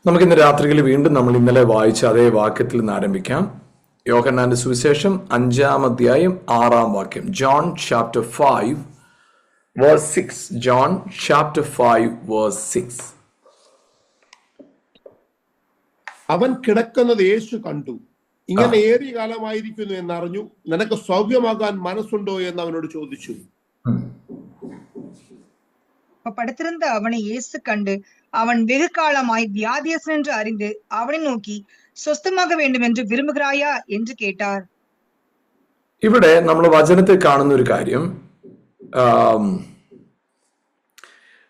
നമുക്കിന്ന് രാത്രിയിൽ വീണ്ടും നമ്മൾ ഇന്നലെ വായിച്ച അതേ വാക്യത്തിൽ നിന്ന് ആരംഭിക്കാം. യോഹന്നാന്റെ സുവിശേഷം 5-ാം അധ്യായം 6-ാം വാക്യം. John chapter 5 verse 6. John chapter 5 verse 6. അവൻ കിടക്കുന്നത് യേശു കണ്ടു. ഇങ്ങനെ ഏറിയ കാലമായിരിക്കുന്നു എന്നറിഞ്ഞു. നിനക്ക് സൗഖ്യമാകാൻ മനസ്സുണ്ടോ എന്ന് അവനോട് ചോദിച്ചു. படுத்திருந்த அவனை இயேசு கண்டு அவன் வெகு காலமாய் வியாதியஸ்தன் என்று அறிந்து அவனை நோக்கி സ്വസ്ഥமாக வேண்டும் என்று വിരുമ്പുகிறாയാ എന്ന് കേട്ടാർ. ഇവിടെ നമ്മൾ വചനത്തിൽ കാണുന്ന ഒരു കാര്യം,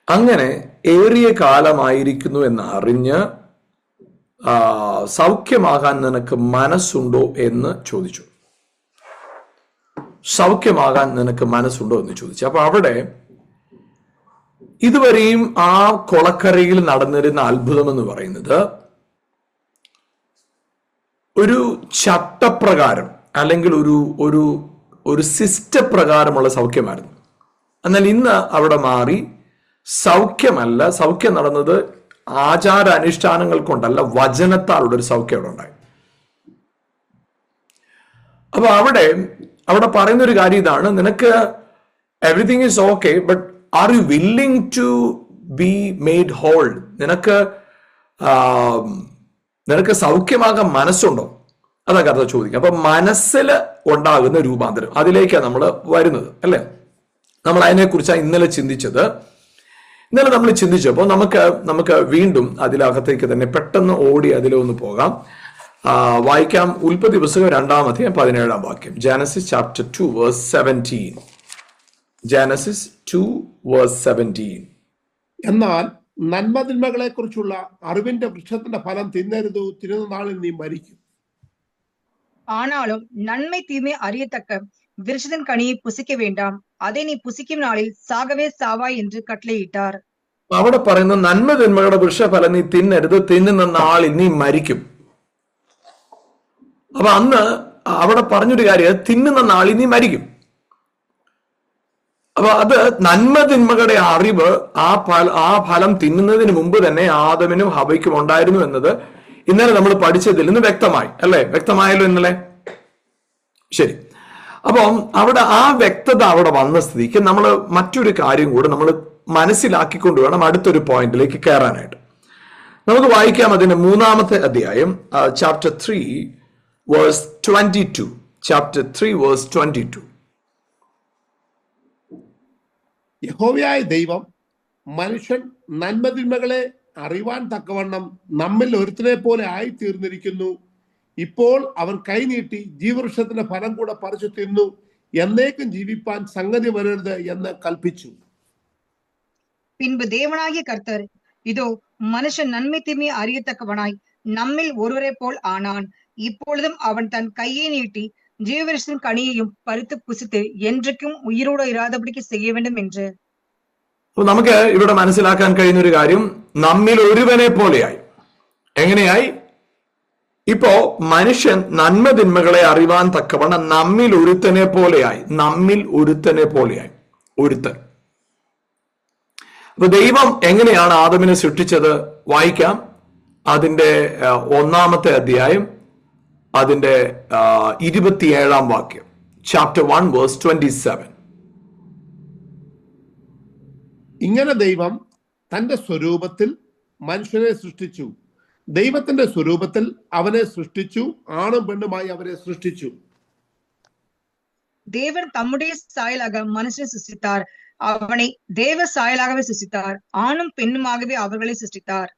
അങ്ങനെ ഏറിയ കാലമായിരിക്കുന്നു എന്ന് അറിഞ്ഞ് സൗഖ്യമാകാൻ നിനക്ക് മനസ്സുണ്ടോ എന്ന് ചോദിച്ചു. സൗഖ്യമാകാൻ നിനക്ക് മനസ്സുണ്ടോ എന്ന് ചോദിച്ചു. അപ്പൊ അവിടെ ഇതുവരെയും ആ കൊളക്കരയിൽ നടന്നിരുന്ന അത്ഭുതം എന്ന് പറയുന്നത് ഒരു ചട്ടപ്രകാരം അല്ലെങ്കിൽ ഒരു സിസ്റ്റപ്രകാരമുള്ള സൗഖ്യമായിരുന്നു. എന്നാൽ ഇന്ന് അവിടെ മാറി സൗഖ്യമല്ല, സൗഖ്യം നടന്നത് ആചാര അനുഷ്ഠാനങ്ങൾ കൊണ്ടല്ല, വചനത്താലുള്ള ഒരു സൗഖ്യം അവിടെ ഉണ്ടായി. അപ്പൊ അവിടെ പറയുന്ന ഒരു കാര്യം ഇതാണ്, നിനക്ക് everything is okay, but are you willing to be made whole? നിനക്ക് സൗഖ്യമാകാൻ മനസ്സുണ്ടോ? അതൊക്കെ അർത്ഥം ചോദിക്കുക. അപ്പൊ മനസ്സിൽ ഉണ്ടാകുന്ന രൂപാന്തരം, അതിലേക്കാണ് നമ്മൾ വരുന്നത്, അല്ലെ? നമ്മൾ അതിനെക്കുറിച്ചാണ് ഇന്നലെ ചിന്തിച്ചത്. ഇന്നലെ നമ്മൾ ചിന്തിച്ചപ്പോൾ നമുക്ക് വീണ്ടും അതിലകത്തേക്ക് തന്നെ പെട്ടെന്ന് ഓടി അതിലൊന്ന് പോകാം. വായിക്കാം. ഉൽപ്പത്തി പുസ്തകം 2-ാം അധ്യായം 17-ാം വാക്യം. Genesis chapter 2 verse 17. Genesis 2 verse 17. എന്നാൽ നന്മതിന്മകളെ കുറിച്ചുള്ള അറിവിന്റെ വൃക്ഷത്തിന്റെ ഫലം തിന്നരുത്, തിന്നുന്ന നാളിൽ നീ മരിക്കും. ஆனாலும் நன்மை தீமை அறியத்தக்க விருட்சத்தின் கனியை புசிக்க வேண்டாம், அதை நீ புசிக்கும் நாளில் சாகவே சாவாய் என்று கட்டளையிட்டார். അവിടെ പറയുന്ന നന്മ തിന്മകളുടെ വൃക്ഷഫലം നീ തിന്നരുത്, തിന്നുന്ന നാളിൽ നീ മരിക്കും. അപ്പൊ അന്ന് അവിടെ പറഞ്ഞൊരു കാര്യം, തിന്നുന്ന നാളിൽ നീ മരിക്കും. അപ്പൊ അത് നന്മ തിന്മകളുടെ അറിവ് ആ ഫലം തിന്നുന്നതിന് മുമ്പ് തന്നെ ആദമിനും ഹവയ്ക്കും ഉണ്ടായിരുന്നു എന്നത് ഇന്നലെ നമ്മൾ പഠിച്ചതിൽ നിന്ന് വ്യക്തമായി, അല്ലെ? വ്യക്തമായല്ലോ ഇന്നലെ? ശരി. അപ്പം അവിടെ ആ വ്യക്തത അവിടെ വന്ന സ്ഥിതിക്ക് നമ്മൾ മറ്റൊരു കാര്യം കൂടെ നമ്മൾ മനസ്സിലാക്കിക്കൊണ്ട് വേണം അടുത്തൊരു പോയിന്റിലേക്ക് കയറാനായിട്ട്. നമുക്ക് വായിക്കാം അതിന്റെ 3-ാമത്തെ അധ്യായം, ചാപ്റ്റർ 3 verse 22. Chapter 3 verse 22. യഹോവയായ ദൈവം മനുഷ്യൻ നന്മതിന്മകളെ അറിവാൻ തക്കവണ്ണം നമ്മിൽ ഒരുത്തനെ പോലെ ആയിത്തീർന്നിരിക്കുന്നു. ഇപ്പോൾ അവൻ കൈനീട്ടി ജീവവൃക്ഷത്തിന്റെ ഫലം കൂടെ പറിച്ചു തിന്നു, എന്നേക്കും ജീവിപ്പാൻ സംഗതി വരരുത് എന്ന് കൽപ്പിച്ചു. பின்பு தேவனாகிய கர்த்தர், இதோ மனுஷன் நன்மை தீமை அறியத்தக்கவனாய் நம்மில் ஒருவரை போல் ஆனான். இப்பொழுதும் அவன் தன் கையை நீட்டி ஜீவவிருஷத்தின் கனியையும் பறித்து புசித்து என்றைக்கும் ഉയിരോടെ ഇരാതപടിക്ക് செய்ய வேண்டும் என்று. നമുക്ക് ഇവിടെ മനസ്സിലാക്കാൻ കഴിയുന്ന ഒരു കാര്യം, നമ്മിൽ ഒരുവനെ പോലെയായി. എങ്ങനെയായി? ഇപ്പോ മനുഷ്യൻ നന്മ തിന്മകളെ അറിവാൻ തക്കവണ്ണം നമ്മിൽ ഒരുത്തനെ പോലെയായി. ഒരുത്തൻ. അപ്പൊ ദൈവം എങ്ങനെയാണ് ആദമിനെ സൃഷ്ടിച്ചത്? വായിക്കാം. അതിന്റെ 1-ാമത്തെ അധ്യായം, അതിന്റെ 27-ാം വാക്യം. Chapter 1 verse 27. ഇങ്ങനെ ദൈവം തന്റെ സ്വരൂപത്തിൽ മനുഷ്യനെ സൃഷ്ടിച്ചു, ദൈവത്തിന്റെ സ്വരൂപത്തിൽ അവനെ സൃഷ്ടിച്ചു, ആണും പെണ്ണുമായി അവരെ സൃഷ്ടിച്ചു. தேவன் தம்முடைய சாயலாக மனுஷனை சிருஷ்டித்தார், அவனை தேவ சாயலாகவே சிருஷ்டித்தார், ആണും പെണ്ണുമാകவே അവர்களை சிருஷ்டித்தார்.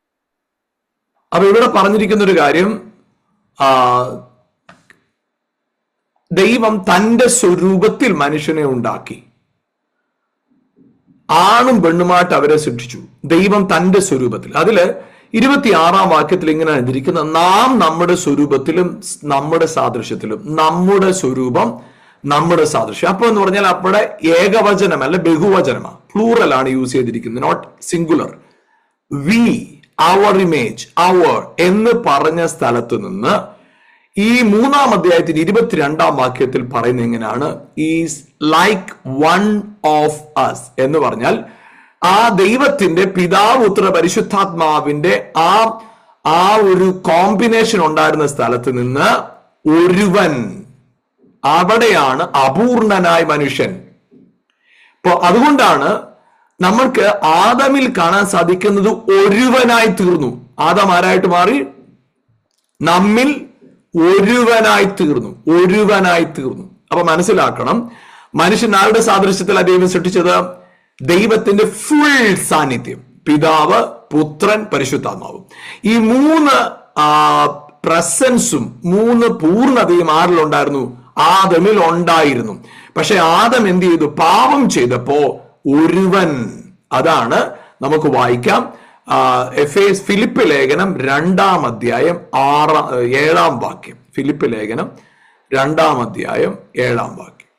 അപ്പൊ ഇവിടെ പറഞ്ഞിരിക്കുന്ന ഒരു കാര്യം, ദൈവം തന്റെ സ്വരൂപത്തിൽ മനുഷ്യനെ ഉണ്ടാക്കി, ആണും പെണ്ണുമായിട്ട് അവരെ സൃഷ്ടിച്ചു. ദൈവം തന്റെ സ്വരൂപത്തിൽ. അതില് 26-ാം വാക്യത്തിൽ ഇങ്ങനെ എഴുതിയിരിക്കുന്നത്, നാം നമ്മുടെ സ്വരൂപത്തിലും നമ്മുടെ സാദൃശ്യത്തിലും. നമ്മുടെ സ്വരൂപം, നമ്മുടെ സാദൃശ്യം. അപ്പൊ എന്ന് പറഞ്ഞാൽ അവിടെ ഏകവചനമല്ല, ബഹുവചനമാണ്, പ്ലൂറൽ ആണ് യൂസ് ചെയ്തിരിക്കുന്നത്, നോട്ട് സിംഗുലർ. വി, അവർ ഇമേജ്, അവർ എന്ന് പറഞ്ഞ സ്ഥലത്ത് നിന്ന് ഈ 3-ാം അധ്യായത്തിൽ 22-ാം വാക്യത്തിൽ പറയുന്നത് എങ്ങനെയാണ്? Is like one of us എന്ന് പറഞ്ഞാൽ ആ ദൈവത്തിന്റെ പിതാവ് പുത്ര പരിശുദ്ധാത്മാവിന്റെ ആ ആ ഒരു കോമ്പിനേഷൻ ഉണ്ടായിരുന്ന സ്ഥലത്ത് നിന്ന് ഒരുവൻ, അവിടെയാണ് അപൂർണനായ മനുഷ്യൻ. അപ്പൊ അതുകൊണ്ടാണ് നമ്മൾക്ക് ആദമിൽ കാണാൻ സാധിക്കുന്നത് ഒരുവനായി തീർന്നു. ആദം ആരായിട്ട് മാറി? നമ്മിൽ ഒരുവനായി തീർന്നു, ഒരുവനായി തീർന്നു. അപ്പൊ മനസ്സിലാക്കണം, മനുഷ്യൻ ആരുടെ സാദൃശ്യത്തിലാണ് ദൈവം സൃഷ്ടിച്ചത്? ദൈവത്തിന്റെ ഫുൾ സാന്നിധ്യം, പിതാവ്, പുത്രൻ, പരിശുദ്ധാത്മാവും. ഈ മൂന്ന് പ്രസൻസും മൂന്ന് പൂർണ്ണതയും ആരിലുണ്ടായിരുന്നു? ആദമിൽ ഉണ്ടായിരുന്നു. പക്ഷെ ആദം എന്ത് ചെയ്തു? പാപം ചെയ്തപ്പോ ഒരുവൻ, അതാണ് നമുക്ക് വായിക്കാം ഫിലിപ്പ് ലേഖനം 2-ാം അധ്യായം 7-ാം വാക്യം. ഫിലിപ്പ് ലേഖനം 2-ാം അധ്യായം 7-ാം വാക്യം.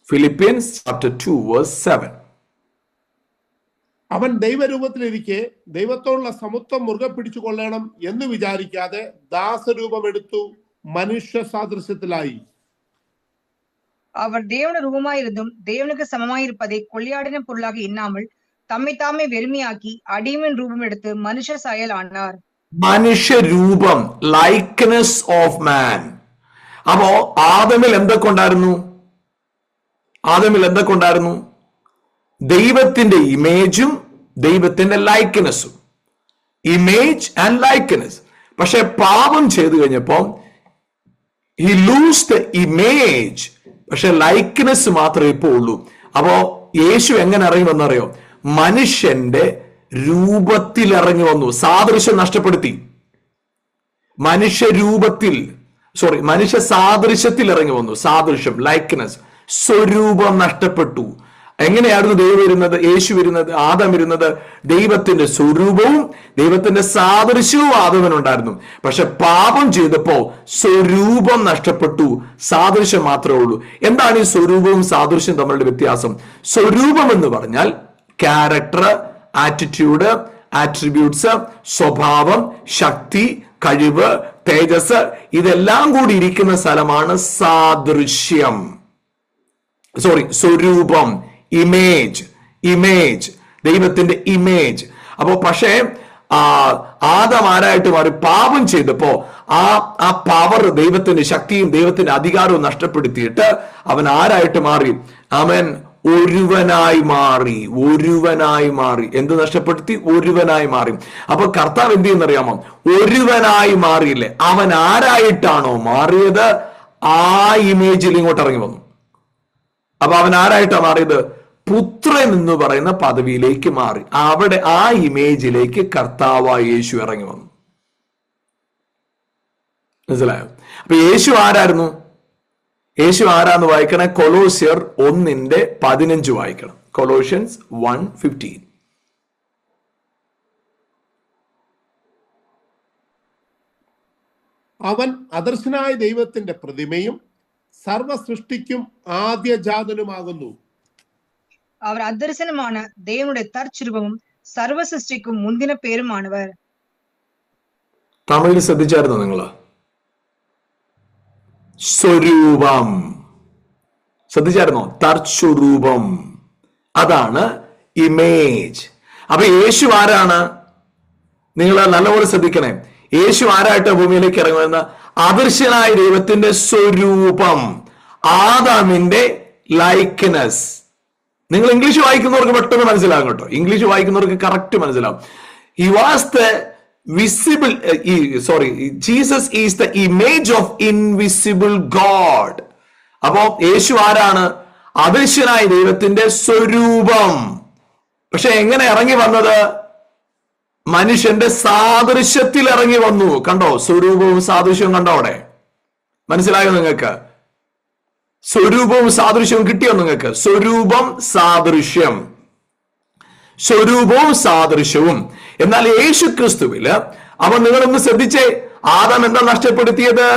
Philippians chapter 2 verse 7. അവൻ ദൈവരൂപത്തിലിരിക്കെ ദൈവത്തോടുള്ള സമത്വം മുറുകെ പിടിച്ചു കൊള്ളണം എന്ന് വിചാരിക്കാതെ ദാസരൂപമെടുത്തു, മനുഷ്യ സാദൃശ്യത്തിലായി. அவர் தேவன ரூபமாயிருந்தும் தேவனுக்கு சமமாயிருப்பதை கொள்ளையாடின பொருளாக எண்ணாமல் தம்மை தாமே வெறுமையாக்கி அடிமையின் ரூபம் எடுத்து மனுஷ சாயல் ஆனார். മനുഷ്യ രൂപം, ലൈക്ക്നെസ് ഓഫ് മാൻ. അപ്പോ ആദമിൽ എന്തൊക്കെ ഉണ്ടായിരുന്നു? ആദമിൽ എന്തൊക്കെ ഉണ്ടായിരുന്നു? ദൈവത്തിന്റെ ഇമേജും ദൈവത്തിന്റെ ലൈക്ക്നെസ്സും. Image and likeness. പക്ഷെ പാപം ചെയ്തു കഴിഞ്ഞപ്പോ he lose the image, പക്ഷെ ലൈക്ക്നെസ് മാത്രമേ ഇപ്പോൾ ഉള്ളൂ. അപ്പോ യേശു എങ്ങനെ ഇറങ്ങി വന്നറിയോ? മനുഷ്യന്റെ രൂപത്തിൽ ഇറങ്ങി വന്നു, സാദൃശ്യം നഷ്ടപ്പെടുത്തി. മനുഷ്യ സാദൃശ്യത്തിൽ ഇറങ്ങി വന്നു. സാദൃശ്യം, ലൈക്ക്നെസ്, സ്വരൂപം നഷ്ടപ്പെട്ടു. എങ്ങനെയായിരുന്നു ദൈവം ഇരുന്നത്? യേശു ഇരുന്നത്, ആദം ഇരുന്നത്? ദൈവത്തിന്റെ സ്വരൂപവും ദൈവത്തിന്റെ സാദൃശ്യവും ആദമിനുണ്ടായിരുന്നു. പക്ഷെ പാപം ചെയ്തപ്പോ സ്വരൂപം നഷ്ടപ്പെട്ടു, സാദൃശ്യം മാത്രമേ ഉള്ളൂ. എന്താണ് ഈ സ്വരൂപവും സാദൃശ്യം തമ്മിലുള്ള വ്യത്യാസം? സ്വരൂപം എന്ന് പറഞ്ഞാൽ ക്യാരക്ടർ, ആറ്റിറ്റ്യൂഡ്, ആട്രിബ്യൂട്ട്സ്, സ്വഭാവം, ശക്തി, കഴിവ്, തേജസ്, ഇതെല്ലാം കൂടി ഇരിക്കുന്ന സ്ഥലമാണ് സാദൃശ്യം. സ്വരൂപം, ഇമേജ്, ദൈവത്തിന്റെ ഇമേജ്. അപ്പോ പക്ഷേ ആദം ആരായിട്ട് മാറി? പാപം ചെയ്തപ്പോ ആ പവർ, ദൈവത്തിന്റെ ശക്തിയും ദൈവത്തിന്റെ അധികാരവും നഷ്ടപ്പെടുത്തിയിട്ട് അവൻ ആരായിട്ട് മാറി? അവൻ ഒരുവനായി മാറി. എന്ത് നഷ്ടപ്പെടുത്തി? ഒരുവനായി മാറി. അപ്പൊ കർത്താവ് എന്ത് ചെയ്യുന്നറിയാമോ? ഒരുവനായി മാറിയില്ലേ, അവൻ ആരായിട്ടാണോ മാറിയത് ആ ഇമേജിൽ ഇങ്ങോട്ട് ഇറങ്ങി വന്നു. അപ്പൊ അവൻ ആരായിട്ടാ മാറിയത്? പുത്രൻ എന്ന് പറയുന്ന പദവിയിലേക്ക് മാറി. അവിടെ ആ ഇമേജിലേക്ക് കർത്താവായ യേശു ഇറങ്ങി വന്നു. മനസ്സിലായോ? അപ്പൊ യേശു ആരായിരുന്നു? യേശു ആരാന്ന് വായിക്കണേ? കൊലോസ്യർ 1:15 വായിക്കണം. കൊലോഷ്യൻസ് 1:15. അവൻ അദർശനായ ദൈവത്തിന്റെ പ്രതിമയും സർവ സൃഷ്ടിക്കും ആദ്യജാതനുമാകുന്നു. அவர் அத்தரிசனமான தேவனுடைய தற்சுரூபமும் സർവ സൃഷ്ടിക്കും മുന്തിന പേരുമാണവർ. തമിഴിൽ ശ്രദ്ധിച്ചായിരുന്നോ നിങ്ങള്? സ്വരൂപം ശ്രദ്ധിച്ചായിരുന്നോ? തർച്ചുരൂപം, അതാണ് ഇമേജ്. അപ്പൊ യേശു ആരാണ്? നിങ്ങൾ നല്ലപോലെ ശ്രദ്ധിക്കണേ. യേശു ആരായിട്ട് ഭൂമിയിലേക്ക് ഇറങ്ങുമെന്ന്? അദൃശ്യനായ ദൈവത്തിന്റെ സ്വരൂപം, ആദാമിന്റെ ലൈക്ക്നെസ്. നിങ്ങൾ ഇംഗ്ലീഷ് വായിക്കുന്നവർക്ക് പെട്ടെന്ന് മനസ്സിലാകും കേട്ടോ. ഇംഗ്ലീഷ് വായിക്കുന്നവർക്ക് കറക്റ്റ് മനസ്സിലാവും. He was the visible, Jesus is the image of invisible God. അപ്പോ യേശു ആരാണ്? അദൃശ്യനായ ദൈവത്തിന്റെ സ്വരൂപം. പക്ഷെ എങ്ങനെ ഇറങ്ങി വന്നത്? മനുഷ്യന്റെ സാദൃശ്യത്തിൽ ഇറങ്ങി വന്നു. കണ്ടോ? സ്വരൂപവും സാദൃശ്യവും കണ്ടോ? അവിടെ മനസ്സിലായോ നിങ്ങൾക്ക്? സ്വരൂപവും സാദൃശ്യവും കിട്ടിയോ നിങ്ങൾക്ക്? സ്വരൂപം, സാദൃശ്യവും. എന്നാൽ യേശു ക്രിസ്തുവില് അപ്പൊ നിങ്ങളൊന്ന് ശ്രദ്ധിച്ചേ, ആദം എന്താ നഷ്ടപ്പെടുത്തിയത്?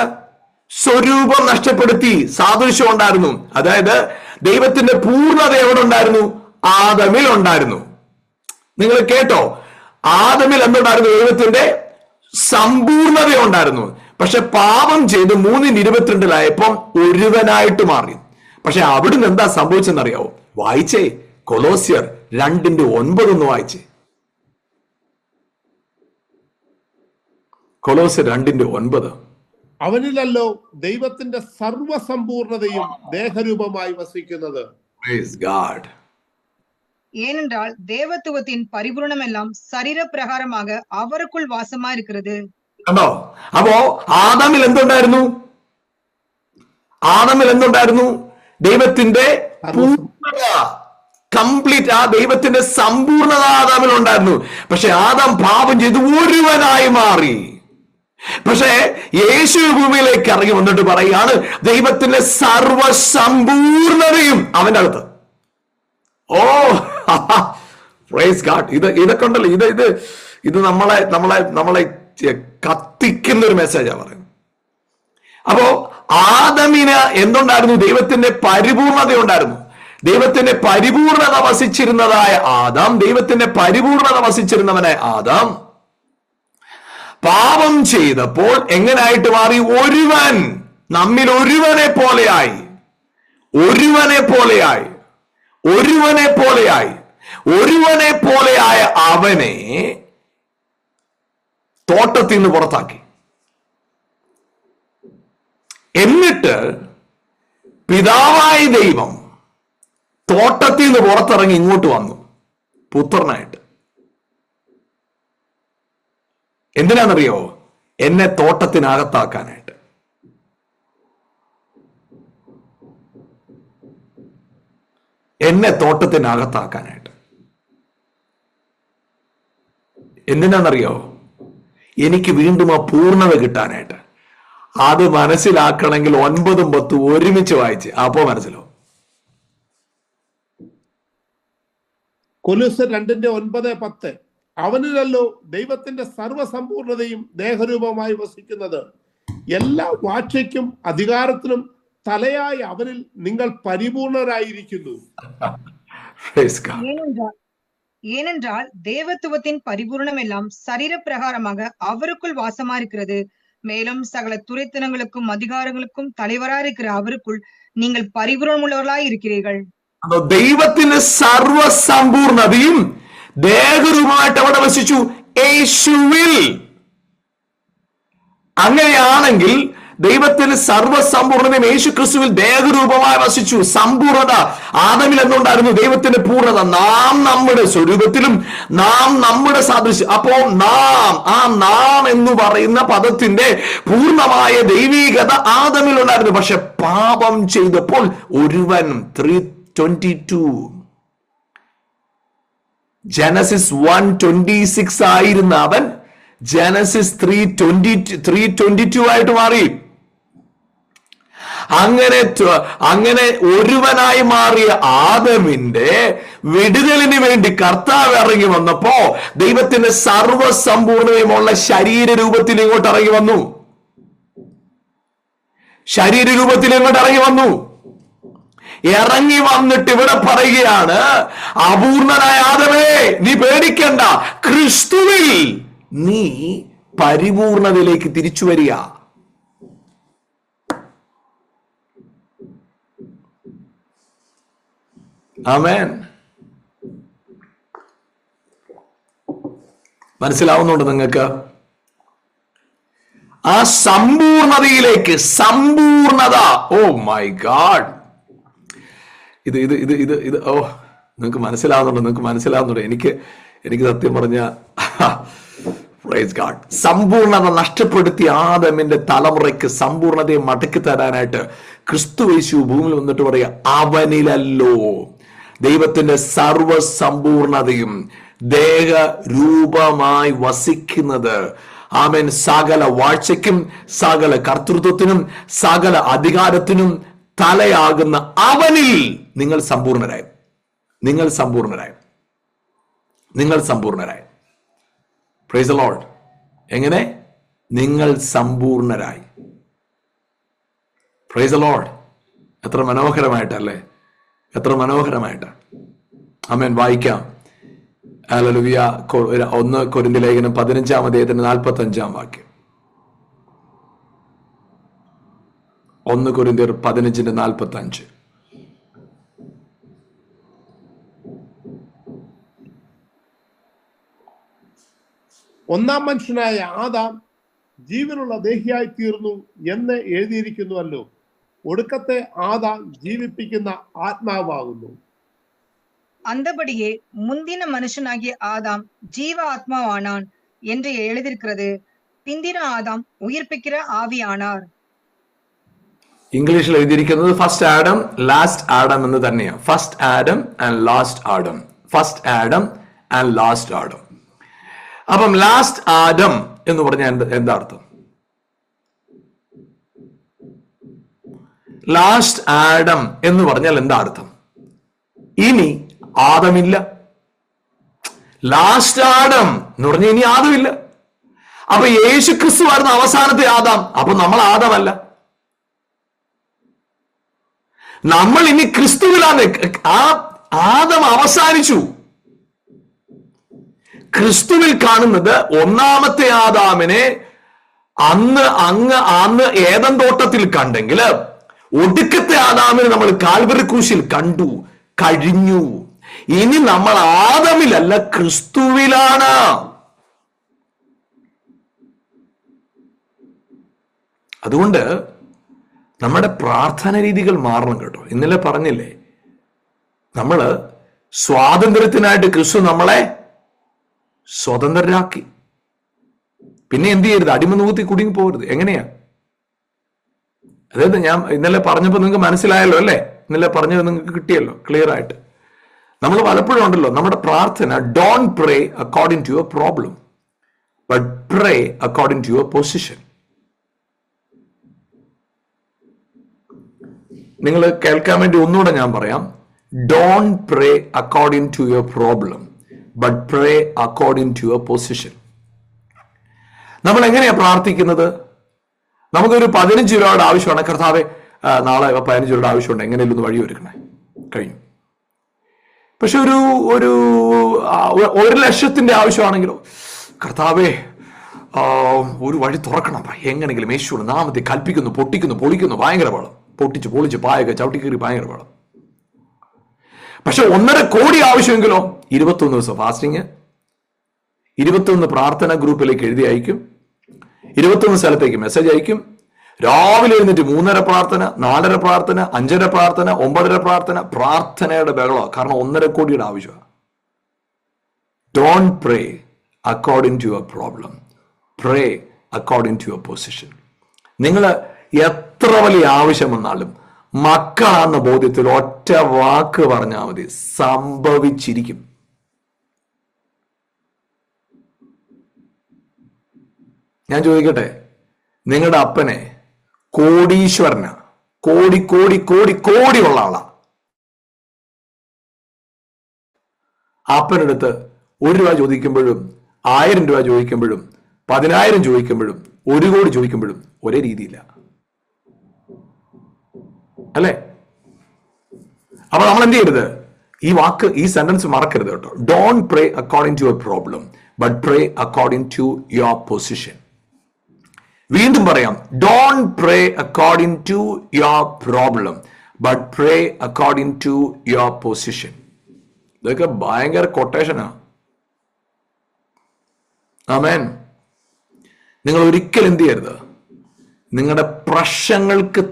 സ്വരൂപം നഷ്ടപ്പെടുത്തി, സാദൃശ്യം ഉണ്ടായിരുന്നു. അതായത് ദൈവത്തിന്റെ പൂർണ്ണത എവിടെ ഉണ്ടായിരുന്നു? ആദമിൽ ഉണ്ടായിരുന്നു. നിങ്ങൾ കേട്ടോ? ആദമിൽ എന്തുണ്ടായിരുന്നു? ദൈവത്തിന്റെ സമ്പൂർണത ഉണ്ടായിരുന്നു. പക്ഷെ പാപം ചെയ്ത് 3:22 ഒരുവനായിട്ട് മാറി. പക്ഷെ അവിടുന്ന് എന്താ സംഭവിച്ചെന്നറിയാവോ? വായിച്ചേ, കൊലോസ്യർ 2:9 വായിച്ചേ. കൊലോസ് 2:9. അവനിലല്ലോ ദൈവത്തിന്റെ സർവസമ്പൂർണതയും ദേഹരൂപമായി വസിക്കുന്നത്. Praise God. ஏனென்றால் தேவத்துவத்தின் பரிபூரணம் எல்லாம் சரீரப்பிரகாரமாக அவருக்குள் வாசமா இருக்கிறது. കണ്ടോ? അപ്പോ ആദാമിൽ എന്തുണ്ടായിരുന്നു? ആദാമിൽ എന്തുണ്ടായിരുന്നു? ദൈവത്തിന്റെ പൂർണ്ണത, കംപ്ലീറ്റ്, ആ ദൈവത്തിന്റെ സമ്പൂർണത ആദാമിൽ ഉണ്ടായിരുന്നു. പക്ഷെ ആദാം പാപം ചെയ്ത് ഒരുവനായി മാറി. പക്ഷെ യേശു ഭൂമിയിലേക്ക് ഇറങ്ങി വന്നിട്ട് പറയുകയാണ് ദൈവത്തിന്റെ സർവസമ്പൂർണതയും അവന്റെ അകത്ത്. ഓ പ്രൈസ് ഗോഡ്. ഇതൊക്കെ ഉണ്ടല്ലോ, ഇത് നമ്മളെ കത്തിക്കുന്ന ഒരു മെസ്സേജാ പറയുന്നത്. അപ്പോ ആദമിന് എന്തുണ്ടായിരുന്നു? ദൈവത്തിന്റെ പരിപൂർണത ഉണ്ടായിരുന്നു. ദൈവത്തിന്റെ പരിപൂർണത വസിച്ചിരുന്നതായ ആദാം, ദൈവത്തിന്റെ പരിപൂർണത വസിച്ചിരുന്നവനായ ആദാം പാപം ചെയ്തപ്പോൾ എങ്ങനായിട്ട് മാറി? ഒരുവൻ, നമ്മിൽ ഒരുവനെ പോലെയായി, ഒരുവനെ പോലെയായി, ഒരുവനെ പോലെയായി, ഒരുവനെ പോലെയായ അവനെ തോട്ടത്തിൽ നിന്ന് പുറത്താക്കി. എന്നിട്ട് പിതാവായ ദൈവം തോട്ടത്തിൽ നിന്ന് പുറത്തിറങ്ങി ഇങ്ങോട്ട് വന്നു പുത്രനായിട്ട്. എന്തിനാണെന്നറിയോ? എന്നെ തോട്ടത്തിനകത്താക്കാനായിട്ട്. എന്നെ തോട്ടത്തിനകത്താക്കാനായിട്ട്. എന്തിനാണെന്നറിയോ? എനിക്ക് വീണ്ടും ആ പൂർണ്ണത കിട്ടാനായിട്ട്. അത് മനസ്സിലാക്കണമെങ്കിൽ 9ഉം 10ഉം ഒരുമിച്ച് വായിച്ച് അപ്പോ മനസ്സിലാവും. കൊലോസ്യർ 2:9-10. അവനിലല്ലോ ദൈവത്തിന്റെ സർവസമ്പൂർണതയും ദേഹരൂപമായി വസിക്കുന്നത്. എല്ലാ വാഴ്ചയ്ക്കും അധികാരത്തിനും തലയായ അവനിൽ നിങ്ങൾ പരിപൂർണരായിരിക്കുന്നു. ஏனென்றால் தேவத்துவத்தின் பரிபூரணம் எல்லாம் சரீரப்பிரகாரமாக அவருக்குள் வாசமா இருக்கிறது. மேலும் சகல துரைத்தனங்களுக்கும் அதிகாரங்களுக்கும் தலைவராயிருக்கிற அவருக்குள் நீங்கள் பரிபூரணமுள்ளவர்களாய் இருக்கிறீர்கள். ദൈവത്തിന്റെ സർവസമ്പൂർണതയും ദേഹരൂപമായിട്ട് അവിടെ വസിച്ചു യേശുവിൽ. അങ്ങനെയാണെങ്കിൽ ദൈവത്തിന് സർവസമ്പൂർണതയും യേശു ക്രിസ്തുവിൽ ദേഹരൂപമായി വസിച്ചു. സമ്പൂർണത ആദമിൽ എന്തുണ്ടായിരുന്നു? ദൈവത്തിന്റെ പൂർണ്ണത. നാം നമ്മുടെ സ്വരൂപത്തിലും നാം നമ്മുടെ സാദൃശ്യം. അപ്പോ നാം എന്ന് പറയുന്ന പദത്തിന്റെ പൂർണ്ണമായ ദൈവീകത ആദമിൽ ഉണ്ടായിരുന്നു. പക്ഷെ പാപം ചെയ്തപ്പോൾ ഒരുവൻ 3:22 ജനസിസ് 1:26 ആയിരുന്ന അവൻ ജനസിസ് 3:22 ആയിട്ട് മാറി. അങ്ങനെ ഒരുവനായി മാറിയ ആദമിന്റെ വിടുതലിന് വേണ്ടി കർത്താവ് ഇറങ്ങി വന്നപ്പോ ദൈവത്തിന്റെ സർവസമ്പൂർണതയുമുള്ള ശരീര രൂപത്തിൽ ഇങ്ങോട്ട് ഇറങ്ങി വന്നു. ശരീര രൂപത്തിൽ ഇങ്ങോട്ട് ഇറങ്ങി വന്നു. ഇറങ്ങി വന്നിട്ട് ഇവിടെ പറയുകയാണ്, അപൂർണനായ ആദമേ നീ പേടിക്കണ്ട, ക്രിസ്തുവിൽ നീ പരിപൂർണതയിലേക്ക് തിരിച്ചു വരിക. ആമേൻ. മനസ്സിലാവുന്നുണ്ട് നിങ്ങൾക്ക്? ആ സമ്പൂർണതയിലേക്ക്, സമ്പൂർണത. ഓ മൈ ഗാഡ്, ഇത് ഓ നിങ്ങൾക്ക് മനസ്സിലാവുന്നുണ്ട്. എനിക്ക് സത്യം പറഞ്ഞ പ്രൈസ് ഗാഡ്, സമ്പൂർണത നഷ്ടപ്പെടുത്തിയ ആദമിന്റെ തലമുറയ്ക്ക് സമ്പൂർണതയെ മടക്കി തരാനായിട്ട് ക്രിസ്തു യേശു ഭൂമിയിൽ വന്നിട്ട് പറയുക, അവനിലല്ലോ ദൈവത്തിന്റെ സർവസമ്പൂർണതയും ദേഹരൂപമായി വസിക്കുന്നത്. ആമേൻ. സകല വാഴ്ചയ്ക്കും സകല കർത്തൃത്വത്തിനും സകല അധികാരത്തിനും തലയാകുന്ന അവനിൽ നിങ്ങൾ സമ്പൂർണരായി. Praise the Lord. എങ്ങനെ? നിങ്ങൾ സമ്പൂർണരായി. Praise the Lord. എത്ര മനോഹരമായിട്ടല്ലേ, എത്ര മനോഹരമായിട്ട്. ആമേൻ. വായിക്കാം. ഹല്ലേലൂയ. 1 കൊരിന്ത്യർ ലേഖനം 15-ാം അധ്യായത്തിന്റെ 45-ാം വാക്യം. 1 കൊരിന്ത്യർ 15:45. ഒന്നാം മനുഷ്യനായ ആദാം ജീവനുള്ള ദേഹിയായി തീർന്നു എന്ന് എഴുതിയിരിക്കുന്നുവല്ലോ. ഒടുക്കത്തെ ആദാം ജീവിപ്പിക്കുന്ന ആത്മാവാകുന്നു. அந்தபடியே முந்தின மனுஷனாகிய ஆதாம் ஜீவ ஆத்மாவானான் என்று எழுதியிருக்கிறது. பிந்தின ஆதாம் உயிர்ப்பிக்கிற ஆவியானார். ഇംഗ്ലീഷിൽ എഴുതിയിരിക്കുന്നത് ഫസ്റ്റ് ആഡം ലാസ്റ്റ് ആഡം എന്ന് തന്നെയാണ്. First Adam and last Adam, first Adam and last Adam. അപ്പം ലാസ്റ്റ് ആഡം എന്ന് പറഞ്ഞാൽ എന്താ അർത്ഥം? ലാസ്റ്റ് ആഡം എന്ന് പറഞ്ഞാൽ എന്താ അർത്ഥം? ഇനി ആദമില്ല. ലാസ്റ്റ് ആഡം എന്ന് പറഞ്ഞാൽ ഇനി ആദമില്ല. അപ്പൊ യേശു ക്രിസ്തു ആയിരുന്നു അവസാനത്തെ ആദാം. അപ്പൊ നമ്മൾ ആദമല്ല, നമ്മൾ ഇനി ക്രിസ്തുവിലാണ്. ആ ആദം അവസാനിച്ചു. ക്രിസ്തുവിൽ കാണുന്നത് ഒന്നാമത്തെ ആദാമിനെ അന്ന് ഏദൻ തോട്ടത്തിൽ കണ്ടെങ്കിൽ ഒടുക്കത്തെ ആദാമിനെ നമ്മൾ കാൽവരി ക്രൂശിൽ കണ്ടു കഴിഞ്ഞു. ഇനി നമ്മൾ ആദമിലല്ല, ക്രിസ്തുവിലാണ്. അതുകൊണ്ട് നമ്മുടെ പ്രാർത്ഥന രീതികൾ മാറണം കേട്ടോ. ഇന്നലെ പറഞ്ഞില്ലേ, നമ്മള് സ്വാതന്ത്ര്യത്തിനായിട്ട് ക്രിസ്തു നമ്മളെ സ്വതന്ത്രരാക്കി. പിന്നെ എന്ത് ചെയ്യരുത്? അടിമനൂത്തി കുടുങ്ങി പോകരുത്. എങ്ങനെയാ? അതായത് ഞാൻ ഇന്നലെ പറഞ്ഞപ്പോ നിങ്ങൾക്ക് മനസ്സിലായല്ലോ അല്ലേ? ഇന്നലെ പറഞ്ഞത് നിങ്ങൾക്ക് കിട്ടിയല്ലോ ക്ലിയർ ആയിട്ട്. നമ്മൾ പലപ്പോഴും ഉണ്ടല്ലോ, നമ്മുടെ പ്രാർത്ഥന don't pray according to your problem, but pray according to your position. നിങ്ങൾ കേൾക്കാൻ വേണ്ടി ഒന്നുകൂടെ ഞാൻ പറയാം. Don't pray according to your problem, but pray according to your position. നമ്മൾ എങ്ങനെയാ പ്രാർത്ഥിക്കുന്നത്? നമുക്കൊരു 15 രൂപയുടെ ആവശ്യമാണ്. കർത്താവെ, നാളെ 15 രൂപയുടെ ആവശ്യമുണ്ട്, എങ്ങനെയല്ലോ ഒന്ന് വഴി ഒരുക്കണേ. കഴിഞ്ഞു. പക്ഷെ ഒരു 1,00,000 ആവശ്യമാണെങ്കിലോ, കർത്താവെ ഒരു വഴി തുറക്കണം, എങ്ങനെങ്കിലും യേശുവിന്റെ നാമത്തിൽ കൽപ്പിക്കുന്നു, പൊട്ടിക്കുന്നു, പൊളിക്കുന്നു, ഭയങ്കര പാളം, പൊട്ടിച്ച് പൊളിച്ച് പായൊക്കെ ചവിട്ടിക്കീറി ഭയങ്കര പാളം. പക്ഷെ 1.5 കോടി ആവശ്യമെങ്കിലോ 21 ദിവസം ഫാസ്റ്റിങ്, 21 പ്രാർത്ഥന ഗ്രൂപ്പിലേക്ക് എഴുതി അയക്കും, 21 സ്ഥലത്തേക്ക് മെസ്സേജ് അയക്കും. രാവിലെ എഴുന്നിട്ട് 3:30 പ്രാർത്ഥന, 4:30 പ്രാർത്ഥന, 5:30 പ്രാർത്ഥന, 9:30 പ്രാർത്ഥന. പ്രാർത്ഥനയുടെ ബഹളമാണ്. കാരണം 1.5 കോടിയുടെ ആവശ്യമാണ്. Don't pray according to your problem, pray according to your position. നിങ്ങൾ എത്ര വലിയ ആവശ്യം വന്നാലും മക്കളാന്ന ബോധ്യത്തിൽ ഒറ്റ വാക്ക് പറഞ്ഞാൽ മതി, സംഭവിച്ചിരിക്കും. ഞാൻ ചോദിക്കട്ടെ, നിങ്ങളുടെ അപ്പനെ കോടീശ്വരന, കോടി കോടി കോടി കോടി ഉള്ള ആളാ. അപ്പനടുത്ത് 1 രൂപ ചോദിക്കുമ്പോഴും 1000 രൂപ ചോദിക്കുമ്പോഴും 10,000 ചോദിക്കുമ്പോഴും 1 കോടി ചോദിക്കുമ്പോഴും ഒരേ രീതിയില്ല, അല്ലേ? അപ്പൊ നമ്മൾ എന്ത് ചെയ്യരുത്? ഈ സെന്റൻസ് മറക്കരുത് കേട്ടോ. Don't pray according to your problem, but pray according to your position. വീണ്ടും പറയാം, don't pray according to your problem, but pray according to your position. ഇതൊക്കെ ഭയങ്കര കൊട്ടേഷനാ. ആമേൻ. നിങ്ങൾ ഒരിക്കലും എന്ത് ചെയ്യരുത്? നിങ്ങളുടെ പ്രശ്നങ്ങൾക്ക്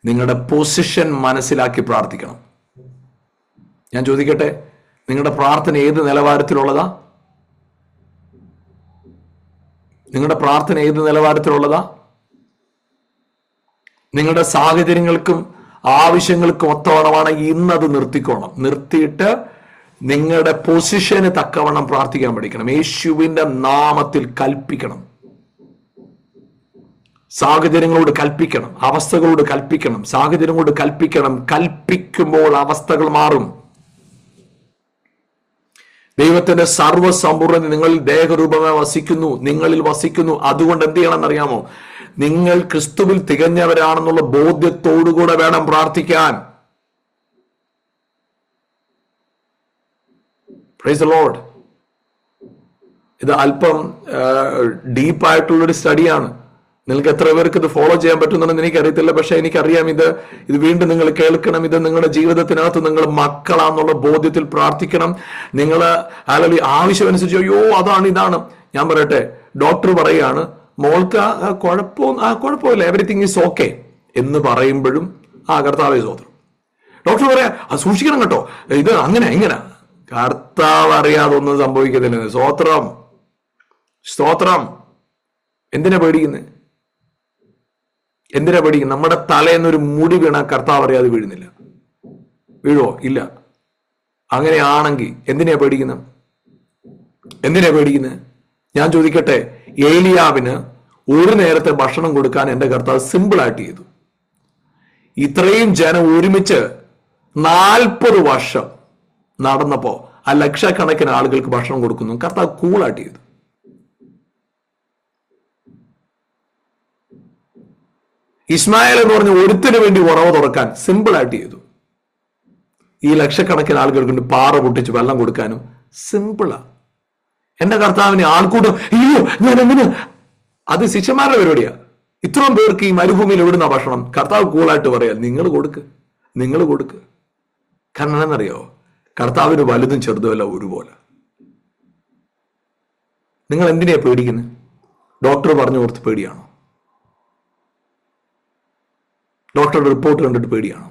നിങ്ങളുടെ പൊസിഷൻ മനസ്സിലാക്കി പ്രാർത്ഥിക്കണം. ഞാൻ ചോദിക്കട്ടെ, നിങ്ങളുടെ പ്രാർത്ഥന ഏത് നിലവാരത്തിലുള്ളതാ? നിങ്ങളുടെ പ്രാർത്ഥന ഏത് നിലവാരത്തിലുള്ളതാ? നിങ്ങളുടെ സാഹചര്യങ്ങൾക്കും ആവശ്യങ്ങൾക്കും ഒത്തവണമാണെങ്കിൽ ഇന്നത് നിർത്തിക്കോണം. നിർത്തിയിട്ട് നിങ്ങളുടെ പൊസിഷന് തക്കവണ്ണം പ്രാർത്ഥിക്കാൻ പഠിക്കണം. യേശുവിന്റെ നാമത്തിൽ കൽപ്പിക്കണം. സാഹചര്യങ്ങളോട് കൽപ്പിക്കണം, അവസ്ഥകളോട് കൽപ്പിക്കണം, സാഹചര്യങ്ങളോട് കൽപ്പിക്കണം. കൽപ്പിക്കുമ്പോൾ അവസ്ഥകൾ മാറും. ദൈവത്തിന്റെ സർവ്വസമ്പൂർണ്ണത നിങ്ങളിൽ ദേഹരൂപമായി വസിക്കുന്നു, നിങ്ങളിൽ വസിക്കുന്നു. അതുകൊണ്ട് എന്ത് ചെയ്യണം എന്നറിയാമോ? നിങ്ങൾ ക്രിസ്തുവിൽ തികഞ്ഞവരാണെന്നുള്ള ബോധ്യത്തോടുകൂടെ വേണം പ്രാർത്ഥിക്കാൻ. Praise the Lord. ഇത് അല്പം ഡീപ്പായിട്ടുള്ളൊരു സ്റ്റഡിയാണ്. നിങ്ങൾക്ക് എത്ര പേർക്ക് ഇത് ഫോളോ ചെയ്യാൻ പറ്റുന്നുണ്ടെന്ന് എനിക്കറിയത്തില്ല. പക്ഷെ എനിക്കറിയാം ഇത് വീണ്ടും നിങ്ങൾ കേൾക്കണം. ഇത് നിങ്ങളുടെ ജീവിതത്തിനകത്ത് നിങ്ങൾ മക്കളാന്നുള്ള ബോധ്യത്തിൽ പ്രാർത്ഥിക്കണം. നിങ്ങൾ അല്ലെങ്കിൽ ആവശ്യമനുസരിച്ച് അയ്യോ അതാണ് ഇതാണ്. ഞാൻ പറയട്ടെ, ഡോക്ടർ പറയാണ് മോൾക്ക് കുഴപ്പമില്ല, എവറിത്തിങ് ഈസ് ഓക്കെ എന്ന് പറയുമ്പോഴും കർത്താവേ സ്തോത്രം. ഡോക്ടർ പറയാ സൂക്ഷിക്കണം കേട്ടോ, ഇത് അങ്ങനെ ഇങ്ങനെ. കർത്താവ് അറിയാതെ ഒന്നും സംഭവിക്കത്തില്ല. സ്തോത്രം സ്തോത്രം. എന്തിനാ പേടിക്കുന്നത്? എന്തിനാ പേടിക്കുന്നത്? നമ്മുടെ തലേന്നൊരു മുടി വീണ കർത്താവ് അറിയാതെ വീഴുന്നില്ല. വീഴോ? ഇല്ല. അങ്ങനെയാണെങ്കിൽ എന്തിനാ പേടിക്കുന്നത്? എന്തിനാ പേടിക്കുന്നത്? ഞാൻ ചോദിക്കട്ടെ, ഏലിയാവിന് ഒരു നേരത്തെ ഭക്ഷണം കൊടുക്കാൻ എന്റെ കർത്താവ് സിമ്പിൾ ആയിട്ട് ചെയ്തു. ഇത്രയും ജനം ഒരുമിച്ച് 40 വർഷം നടന്നപ്പോ ആ ലക്ഷക്കണക്കിന് ആളുകൾക്ക് ഭക്ഷണം കൊടുക്കുന്നു. കർത്താവ് കൂളായിട്ട് ചെയ്തു. ഇസ്മായേൽ എന്ന് പറഞ്ഞ ഒരുത്തിന് വേണ്ടി ഉറവ് തുറക്കാൻ സിമ്പിൾ ആയിട്ട് ചെയ്തു. ഈ ലക്ഷക്കണക്കിന് ആളുകൾക്ക് പാറ പൊട്ടിച്ച് വെള്ളം കൊടുക്കാനും സിമ്പിളാ. എന്റെ കർത്താവിനെ ആൾക്കൂട്ടം അയ്യോ ഞാൻ എങ്ങനെ, അത് ശിഷ്യന്മാരുടെ പരിപാടിയാ. ഇത്രയും പേർക്ക് ഈ മരുഭൂമിയിൽ എവിടുന്ന ഭക്ഷണം? കർത്താവ് കൂളായിട്ട് പറയാ നിങ്ങൾ കൊടുക്ക്, നിങ്ങൾ കൊടുക്ക്. കാരണം എന്നറിയോ, കർത്താവിന് വലുതും ചെറുതുമല്ല ഒരുപോലെ. നിങ്ങൾ എന്തിനാ പേടിക്കുന്നത്? ഡോക്ടർ പറഞ്ഞു കൊടുത്ത് പേടിയാണോ? ഡോക്ടറുടെ റിപ്പോർട്ട് കണ്ടിട്ട് പേടിയാണോ?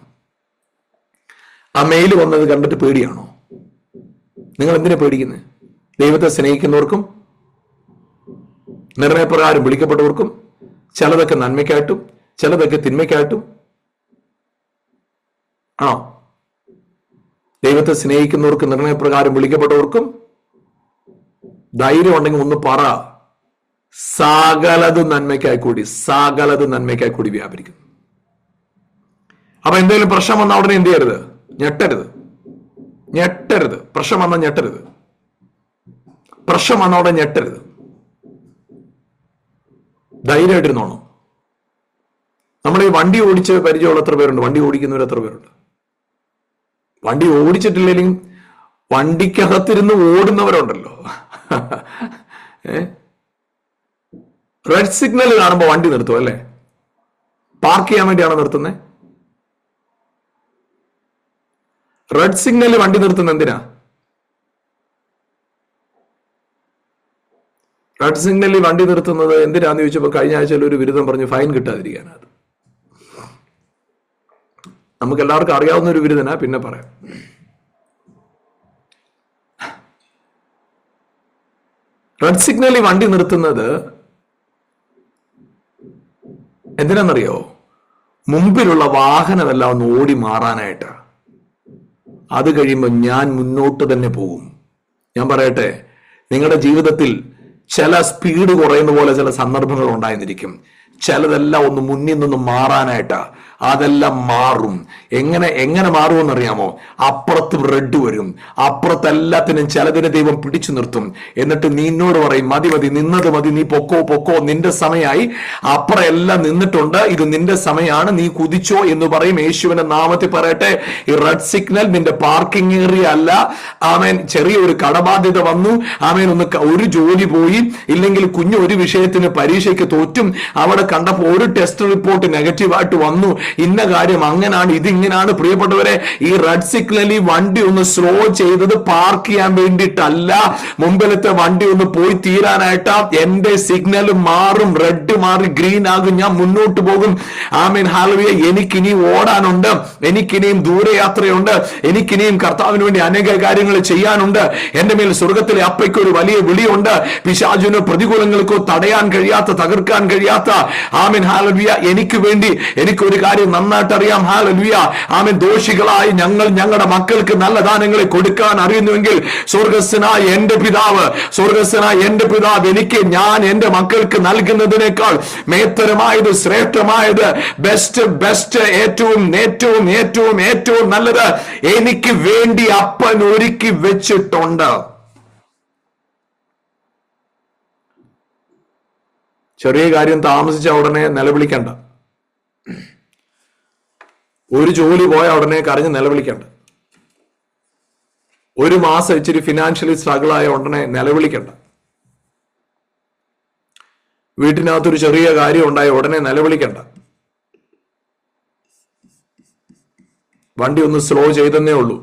ആ മെയിൽ വന്നത് കണ്ടിട്ട് പേടിയാണോ? നിങ്ങൾ എന്തിനാ പേടിക്കുന്നത്? ദൈവത്തെ സ്നേഹിക്കുന്നവർക്കും നിർണയപ്രകാരം വിളിക്കപ്പെട്ടവർക്കും ചിലതൊക്കെ നന്മയ്ക്കായിട്ടും ചിലതൊക്കെ തിന്മയ്ക്കായിട്ടും ആണോ? ദൈവത്തെ സ്നേഹിക്കുന്നവർക്ക് നിർണയപ്രകാരം വിളിക്കപ്പെട്ടവർക്കും ധൈര്യം ഉണ്ടെങ്കിൽ ഒന്ന് പറ, സകലതും നന്മയ്ക്കായി കൂടി, സകലതും നന്മയ്ക്കായി കൂടി വ്യാപരിക്കുന്നു. അപ്പൊ എന്തെങ്കിലും പ്രശ്നം വന്നാൽ ഉടനെ എന്ത് ചെയ്യരുത്? ഞെട്ടരുത്, ഞെട്ടരുത്. പ്രശ്നം വന്നാൽ ഞെട്ടരുത്, പ്രശ്നം വന്നാൽ ഉടനെ ഞെട്ടരുത്. ധൈര്യമായിട്ടിരുന്നോണം. നമ്മൾ ഈ വണ്ടി ഓടിച്ച് പരിചയമുള്ള എത്ര പേരുണ്ട്? വണ്ടി ഓടിക്കുന്നവർ എത്ര പേരുണ്ട്? വണ്ടി ഓടിച്ചിട്ടില്ലെങ്കിലും വണ്ടിക്കകത്തിരുന്ന് ഓടുന്നവരുണ്ടല്ലോ. റെഡ് സിഗ്നൽ കാണുമ്പോൾ വണ്ടി നിർത്തും അല്ലേ? പാർക്ക് ചെയ്യാൻ വേണ്ടിയാണോ നിർത്തുന്നത്? റെഡ് സിഗ്നലിൽ വണ്ടി നിർത്തുന്നത് എന്തിനാ? റെഡ് സിഗ്നലിൽ വണ്ടി നിർത്തുന്നത് എന്തിനാന്ന് ചോദിച്ചപ്പോൾ കഴിഞ്ഞ ആഴ്ചയിൽ ഒരു ബിരുദം പറഞ്ഞു ഫൈൻ കിട്ടാതിരിക്കാനത്. നമുക്ക് എല്ലാവർക്കും അറിയാവുന്ന ഒരു ബിരുദനാ, പിന്നെ പറയാം. റെഡ് സിഗ്നലിൽ വണ്ടി നിർത്തുന്നത് എന്തിനാണെന്നറിയോ? മുമ്പിലുള്ള വാഹനമെല്ലാം ഒന്ന് ഓടി മാറാനായിട്ട്. അത് കഴിയുമ്പോൾ ഞാൻ മുന്നോട്ട് തന്നെ പോകും. ഞാൻ പറയട്ടെ, നിങ്ങളുടെ ജീവിതത്തിൽ ചില സ്പീഡ് കുറയുന്ന പോലെ ചില സന്ദർഭങ്ങൾ ഉണ്ടായിരിക്കും. ചിലതെല്ലാം ഒന്ന് മുന്നിൽ നിന്ന് മാറാനായിട്ട് അതെല്ലാം മാറും. എങ്ങനെ മാറുമെന്നറിയാമോ? അപ്പുറത്ത് റെഡ് വരും, അപ്പുറത്തെല്ലാത്തിനും ചിലതിനെ ദൈവം പിടിച്ചു നിർത്തും. എന്നിട്ട് നിന്നോട് പറയും മതി മതി, നിന്നത് മതി, നീ പൊക്കോ, നിന്റെ സമയമായി, അപ്പുറം എല്ലാം നിന്നിട്ടുണ്ട്, ഇത് നിന്റെ സമയമാണ്, നീ കുതിച്ചോ എന്ന് പറയും. യേശുവിന്റെ നാമത്തിൽ പറയട്ടെ, ഈ റെഡ് സിഗ്നൽ നിന്റെ പാർക്കിംഗ് ഏരിയ അല്ല. ആമേൻ. ചെറിയൊരു കടബാധ്യത വന്നു, ആമേൻ, ഒരു ജോലി പോയി, ഇല്ലെങ്കിൽ കുഞ്ഞു ഒരു വിഷയത്തിന് പരീക്ഷയ്ക്ക് തോറ്റും, അവിടെ കണ്ടപ്പോ ഒരു ടെസ്റ്റ് റിപ്പോർട്ട് നെഗറ്റീവായിട്ട് വന്നു, ഇന്ന കാര്യം അങ്ങനാണ്, ഇതിങ്ങനാണ്. പ്രിയപ്പെട്ടവരെ, ഈ റെഡ് സിഗ്നലിൽ വണ്ടി ഒന്ന് സ്ലോ ചെയ്തത് പാർക്ക് ചെയ്യാൻ വേണ്ടിയിട്ടല്ല, മുമ്പിലത്തെ വണ്ടി ഒന്ന് പോയി തീരാനായിട്ടാ. എന്റെ സിഗ്നൽ മാറും, റെഡ് മാറി ഗ്രീൻ ആകും, ഞാൻ മുന്നോട്ട് പോകും. ആമേൻ, ഹല്ലേലൂയ. എനിക്കിനിയും ഓടാനുണ്ട്, എനിക്കിനിയും ദൂരയാത്രയുണ്ട്, എനിക്കിനിയും കർത്താവിന് വേണ്ടി അനേക കാര്യങ്ങൾ ചെയ്യാനുണ്ട്. എന്റെ മേൽ സ്വർഗത്തിലെ അപ്പയ്ക്ക് ഒരു വലിയ വിളിയുണ്ട്. പിശാചിനോ പ്രതികൂലങ്ങൾക്കോ തടയാൻ കഴിയാത്ത, തകർക്കാൻ കഴിയാത്ത, ആമേൻ, ഹല്ലേലൂയ, എനിക്ക് വേണ്ടി എനിക്കൊരു കാര്യം നന്നായിട്ട് അറിയാം. ഹല്ലേലൂയ. ആമേൻ. ദോഷികളായി ഞങ്ങളുടെ മക്കൾക്ക് നല്ല ദാനങ്ങളെ കൊടുക്കാൻ അറിയുന്നുവെങ്കിൽ സ്വർഗ്ഗസ്ഥനായ എന്റെ പിതാവ് എനിക്ക് ഞാൻ എന്റെ മക്കൾക്ക് നൽകുന്നതിനേക്കാൾ മേത്തരമായത്, ശ്രേഷ്ഠമായത്, ബെസ്റ്റ് ഏറ്റവും നല്ലത് എനിക്ക് വേണ്ടി അപ്പൻ ഒരുക്കി വെച്ചിട്ടുണ്ട്. ചെറിയ കാര്യം താമസിച്ച ഉടനെ നിലവിളിക്കണ്ട. ഒരു ജോലി പോയ ഉടനെ കരഞ്ഞ് നിലവിളിക്കണ്ട. ഒരു മാസം ഇച്ചിരി ഫിനാൻഷ്യലി സ്ട്രഗിൾ ആയ ഉടനെ നിലവിളിക്കണ്ട. വീട്ടിനകത്തൊരു ചെറിയ കാര്യം ഉണ്ടായി ഉടനെ നിലവിളിക്കണ്ട. വണ്ടി ഒന്ന് സ്ലോ ചെയ്തെന്നേ ഉള്ളൂ.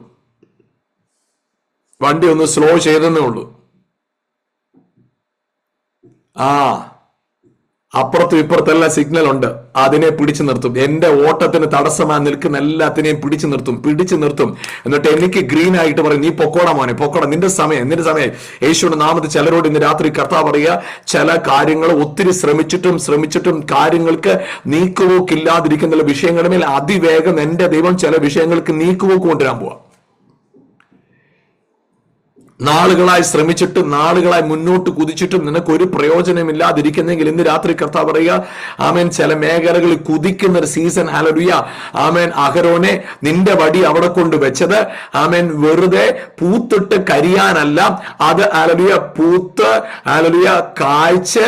അപ്പുറത്തും ഇപ്പുറത്തെല്ലാം സിഗ്നൽ ഉണ്ട്, അതിനെ പിടിച്ചു നിർത്തും. എന്റെ ഓട്ടത്തിന് തടസ്സമായി നിൽക്കുന്ന എല്ലാത്തിനെയും പിടിച്ചു നിർത്തും. എന്നിട്ട് എനിക്ക് ഗ്രീൻ ആയിട്ട് പറയും, നീ പൊക്കോടാ മോനെ, പൊക്കോടാ, നിന്റെ സമയം. യേശുവിന്റെ നാമത്തിൽ ചിലരോട് ഇന്ന് രാത്രി കർത്താവ് പറയുക, ചില കാര്യങ്ങൾ ഒത്തിരി ശ്രമിച്ചിട്ടും കാര്യങ്ങൾക്ക് നീക്കുപോക്കില്ലാതിരിക്കുന്ന വിഷയങ്ങളുടെ മേൽ അതിവേഗം എന്റെ ദൈവം ചില വിഷയങ്ങൾക്ക് നീക്കുപോക്ക് കൊണ്ടുവരാൻ പോവാ. നാളുകളായി ശ്രമിച്ചിട്ടും നാളുകളായി മുന്നോട്ട് കുതിച്ചിട്ടും നിനക്ക് ഒരു പ്രയോജനമില്ലാതിരിക്കുന്നെങ്കിൽ ഇന്ന് രാത്രി കർത്താവ് പറയുക, ആമേൻ, ചില മേഖലകളിൽ കുതിക്കുന്ന ഒരു സീസൺ. ഹല്ലേലൂയ. ആമേൻ. അഹരോനെ, നിന്റെ വടി അവിടെ കൊണ്ട് വെച്ചത് ആമേൻ വെറുതെ പൂത്തിട്ട് കരിയാനല്ല, അത് ഹല്ലേലൂയ പൂത്ത് ഹല്ലേലൂയ കായ്ച്ച്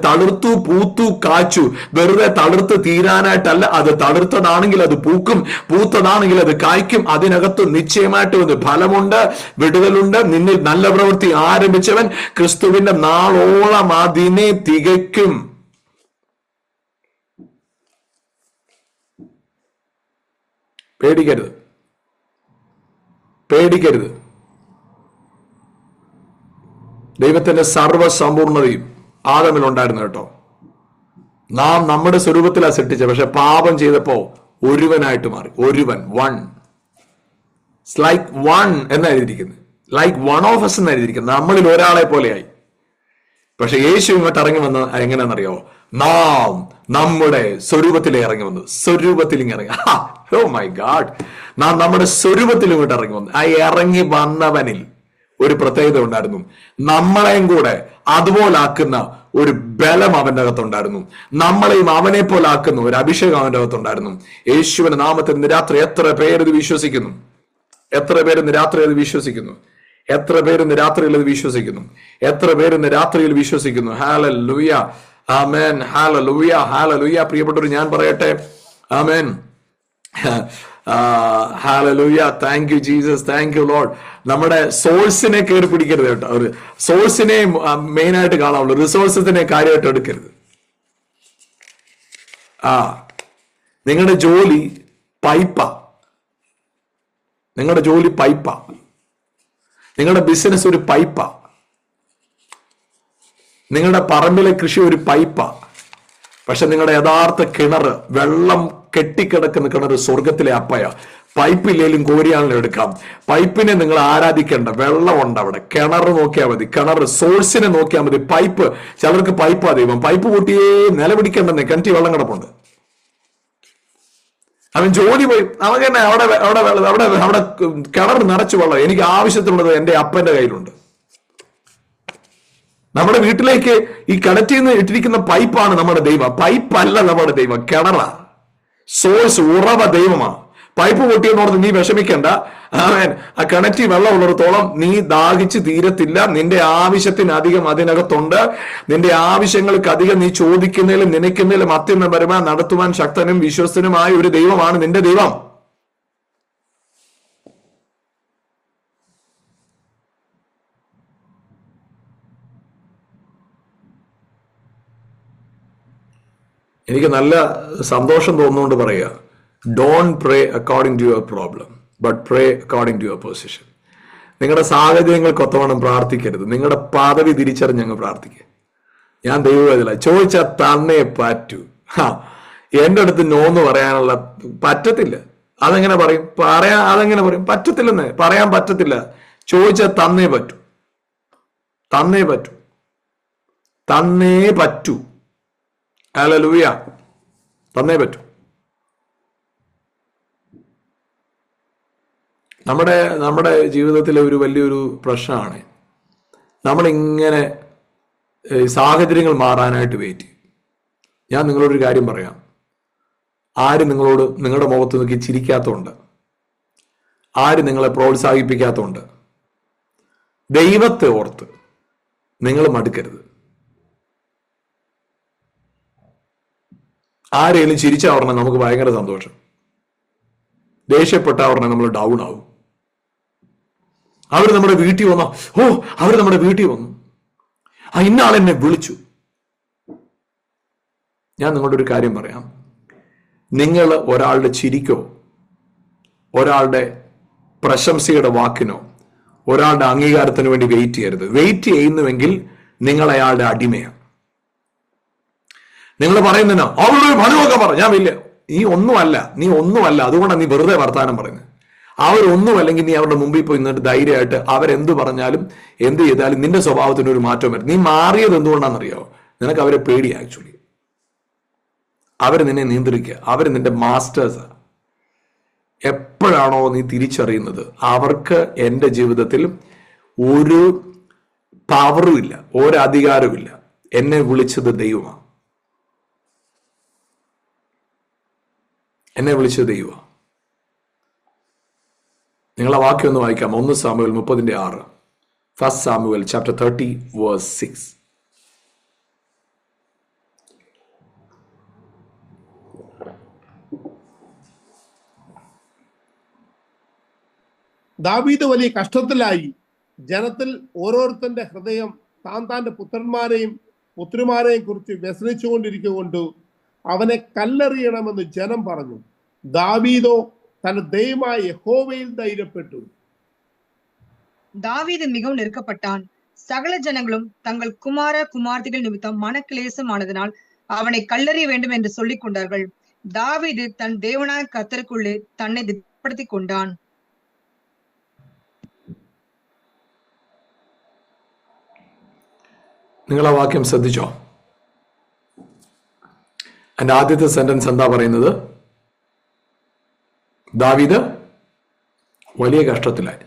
തളിർത്തു പൂത്തു കാച്ചു. വെറുതെ തളിർത്ത് തീരാനായിട്ടല്ല, അത് തളിർത്തതാണെങ്കിൽ അത് പൂക്കും, പൂത്തതാണെങ്കിൽ അത് കായ്ക്കും. അതിനകത്ത് നിശ്ചയമായിട്ട് ഒരു ഫലമുണ്ട്, വിടുതലുണ്ട്. നിന്നിൽ നല്ല പ്രവൃത്തി ആരംഭിച്ചവൻ ക്രിസ്തുവിന്റെ നാളോളം അതിനെ തികയ്ക്കും. പേടിക്കരുത്. ദൈവത്തിന്റെ സർവ്വസമ്പൂർണതയും ആദമിൽ ഉണ്ടായിരുന്നു കേട്ടോ. നാം നമ്മുടെ സ്വരൂപത്തിലാണ് സൃഷ്ടിച്ചത്, പക്ഷെ പാപം ചെയ്തപ്പോ ഒരുവനായിട്ട് മാറി. വൺ ലൈക്ക് വൺ എന്നായിരിക്കുന്നത്, ലൈക്ക് വൺ ഓഫ് എസ് എന്നായിരിക്കുന്നത്, നമ്മളിൽ ഒരാളെ പോലെയായി. പക്ഷെ യേശു ഇങ്ങോട്ട് ഇറങ്ങി വന്ന എങ്ങനെയാണെന്നറിയോ? നാം നമ്മുടെ സ്വരൂപത്തിലേ ഇറങ്ങി വന്നു. ഓ മൈ ഗാഡ്, നാം നമ്മുടെ സ്വരൂപത്തിൽ ഇങ്ങോട്ട് ഇറങ്ങി വന്നു. ആ ഇറങ്ങി വന്നവനിൽ ഒരു പ്രത്യേകത ഉണ്ടായിരുന്നു. നമ്മളെയും കൂടെ അതുപോലാക്കുന്ന ഒരു ബലം അവന്റെ അകത്തുണ്ടായിരുന്നു. നമ്മളെയും അവനെ പോലാക്കുന്ന ഒരു അഭിഷേകം അവന്റെ അകത്തുണ്ടായിരുന്നു. യേശുവിന്റെ നാമത്തിൽ ഇന്ന് രാത്രി എത്ര പേര് വിശ്വസിക്കുന്നു? എത്ര പേര് ഇന്ന് രാത്രി അത് വിശ്വസിക്കുന്നു? ഹല്ലേലൂയ, ആമേൻ, ഹല്ലേലൂയ. പ്രിയപ്പെട്ടവർ, ഞാൻ പറയട്ടെ, ആമേൻ, ഹല്ലേലൂയ. Thank you Jesus, thank you lord. നമ്മുടെ സോഴ്സിനെ കയറി പിടിക്കരുത് കേട്ടോ. ഒരു സോഴ്സിനെ മെയിൻ ആയിട്ട് കാണാവുള്ളൂ, റിസോഴ്സസിനെ കാര്യമായിട്ട് എടുക്കരുത്. നിങ്ങളുടെ ജോലി പൈപ്പാ, നിങ്ങളുടെ ബിസിനസ് ഒരു പൈപ്പാ, നിങ്ങളുടെ പറമ്പിലെ കൃഷി ഒരു പൈപ്പാ. പക്ഷെ നിങ്ങളുടെ യഥാർത്ഥ കിണറ്, വെള്ളം കെട്ടിക്കിടക്കുന്ന കിണറ് സ്വർഗത്തിലെ അപ്പയാ. പൈപ്പില്ലേലും കോരിയാണെങ്കിലും എടുക്കാം. പൈപ്പിനെ നിങ്ങൾ ആരാധിക്കേണ്ട, വെള്ളമുണ്ട് അവിടെ. കിണർ നോക്കിയാൽ മതി, കിണർ സോഴ്സിനെ നോക്കിയാൽ മതി. പൈപ്പ്, ചിലർക്ക് പൈപ്പാ ദൈവം. പൈപ്പ് കൂട്ടിയേ നിലപിടിക്കേണ്ടെന്നേ, കിണറ്റി വെള്ളം കിടപ്പുണ്ട്. അവൻ ജോലി പോയി, അവൻ തന്നെ അവിടെ കിണർ നിറച്ചു വെള്ളം. എനിക്ക് ആവശ്യത്തിനുള്ളത് എന്റെ അപ്പന്റെ കയ്യിലുണ്ട്. നമ്മുടെ വീട്ടിലേക്ക് ഈ കിണറ്റിൽ നിന്ന് ഇട്ടിരിക്കുന്ന പൈപ്പാണ് നമ്മുടെ ദൈവം. പൈപ്പല്ല നമ്മുടെ ദൈവം, കിണറാ. സോഴ്സ്, ഉറവ ദൈവമാണ്. പൈപ്പ് പൊട്ടിയെന്നോർത്ത് നീ വിഷമിക്കണ്ട. ആമേൻ. ആ കിണറ്റി വെള്ളം ഉള്ളിടത്തോളം നീ ദാഹിച്ച് തീരത്തില്ല. നിന്റെ ആവശ്യത്തിനധികം അതിനകത്തുണ്ട്. നിന്റെ ആവശ്യങ്ങൾക്ക് അധികം നീ ചോദിക്കുന്നതിലും നനയ്ക്കുന്നതിലും അത്യുന്നതപരമായി നടത്തുവാൻ ശക്തനും വിശ്വസ്തനുമായ ഒരു ദൈവമാണ് നിന്റെ ദൈവം. എനിക്ക് നല്ല സന്തോഷം തോന്നുന്നുകൊണ്ട് പറയുക, don't pray according to your problem, but pray according to your position. നിങ്ങളുടെ സാഹചര്യങ്ങൾക്ക് ഒത്തവണ്ണം പ്രാർത്ഥിക്കരുത്. നിങ്ങളുടെ പദവി തിരിച്ചറിഞ്ഞ് ഞങ്ങൾ പ്രാർത്ഥിക്കുക. ഞാൻ ദൈവവേദന ചോദിച്ചാൽ തന്നേ പറ്റൂ. എന്റെ അടുത്ത് നോന്ന് പറയാനുള്ള പറ്റത്തില്ല. അതെങ്ങനെ പറയും? അതെങ്ങനെ പറയും? പറ്റത്തില്ലെന്ന് പറയാൻ പറ്റത്തില്ല. ചോദിച്ചാൽ തന്നേ പറ്റൂ. ഹല്ലേലൂയ, തന്നേ പറ്റൂ. നമ്മുടെ ജീവിതത്തിലെ ഒരു വലിയൊരു പ്രശ്നമാണ് നമ്മളിങ്ങനെ സാഹചര്യങ്ങൾ മാറാനായിട്ട് വെയിറ്റ് ചെയ്യും. ഞാൻ നിങ്ങളോടൊരു കാര്യം പറയാം. ആരും നിങ്ങളോട് നിങ്ങളുടെ മുഖത്ത് നോക്കി ചിരിക്കാത്തതുകൊണ്ട്, ആരും നിങ്ങളെ പ്രോത്സാഹിപ്പിക്കാത്തതുകൊണ്ട് ദൈവത്തെ ഓർത്ത് നിങ്ങൾ മടുക്കരുത്. ആരെങ്കിലും ചിരിച്ചാൽ പറഞ്ഞാൽ നമുക്ക് ഭയങ്കര സന്തോഷം. ദേഷ്യപ്പെട്ട പറഞ്ഞാൽ നമ്മൾ ഡൗൺ ആവും. അവർ നമ്മുടെ വീട്ടിൽ വന്നോ, അവർ നമ്മുടെ വീട്ടിൽ വന്നു, ഇന്നാളെന്നെ വിളിച്ചു. ഞാൻ നിങ്ങളുടെ ഒരു കാര്യം പറയാം. നിങ്ങൾ ഒരാളുടെ ചിരിക്കോ, ഒരാളുടെ പ്രശംസയുടെ വാക്കിനോ, ഒരാളുടെ അംഗീകാരത്തിന് വേണ്ടി വെയിറ്റ് ചെയ്യരുത്. വെയിറ്റ് ചെയ്യുന്നുവെങ്കിൽ നിങ്ങൾ അയാളുടെ അടിമയാണ്. നിങ്ങൾ പറയുന്നതിനോ അവരുടെ ഫലമൊക്കെ പറ, ഞാൻ ഇല്ല, നീ ഒന്നുമല്ല, അതുകൊണ്ടാണ് നീ വെറുതെ വർത്താനം പറയുന്നത്. അവരൊന്നുമല്ലെങ്കിൽ നീ അവരുടെ മുമ്പിൽ പോയി നിന്നിട്ട് ധൈര്യമായിട്ട് അവരെന്ത് പറഞ്ഞാലും എന്ത് ചെയ്താലും നിന്റെ സ്വഭാവത്തിന് ഒരു മാറ്റം വരും. നീ മാറിയത് എന്തുകൊണ്ടാണെന്നറിയോ? നിനക്ക് അവരെ പേടി. ആക്ച്വലി അവർ നിന്നെ നിയന്ത്രിക്കുക, അവർ നിന്റെ മാസ്റ്റേഴ്സ്. എപ്പോഴാണോ നീ തിരിച്ചറിയുന്നത് അവർക്ക് എൻ്റെ ജീവിതത്തിൽ ഒരു പവറും ഇല്ല, ഒരു അധികാരവും, എന്നെ വിളിച്ചത് ദൈവമാണ്, എന്നെ വിളിച്ചത് ദൈവമാണ്. നിങ്ങളെ വാക്യം ഒന്ന് വായിക്കാം. 1 സാമുവേൽ 30:6. 1 Samuel chapter 30 verse 6. ദാവീദ് വലിയ കഷ്ടത്തിലായി. ജനത്തിൽ ഓരോരുത്തന്റെ ഹൃദയം താന്റെ പുത്രന്മാരെയും പുത്രിമാരെയും കുറിച്ച് വ്യസനിച്ചുകൊണ്ടിരിക്കൊണ്ട് അവനെ കല്ലെറിയണമെന്ന് ജനം പറഞ്ഞു. ദാവീദോ തന്റെ ദൈവമായ യഹോവയിൽ ധൈര്യപ്പെട്ടു. தாவீது மிகவும் நெருக்கப்பட்டான். சகல ஜனங்களும் தங்கள் குமார குமார்த்திகள் நிமித்தம் மனக்கிளேசமானதனால் அவனை கல்லறிய வேண்டும் என்று சொல்லிக் கொண்டார்கள். தாவீது தன் தேவனாய கர்த்தருக்குள்ளே தன்னை திடப்படுத்திக் கொண்டான். നിങ്ങൾ ആ വാക്യം ശ്രദ്ധിച്ചോ? എൻ്റെ ആദ്യത്തെ സെന്റൻസ് എന്താ പറയുന്നത്? ദാവീദ് വലിയ കഷ്ടത്തിലായി.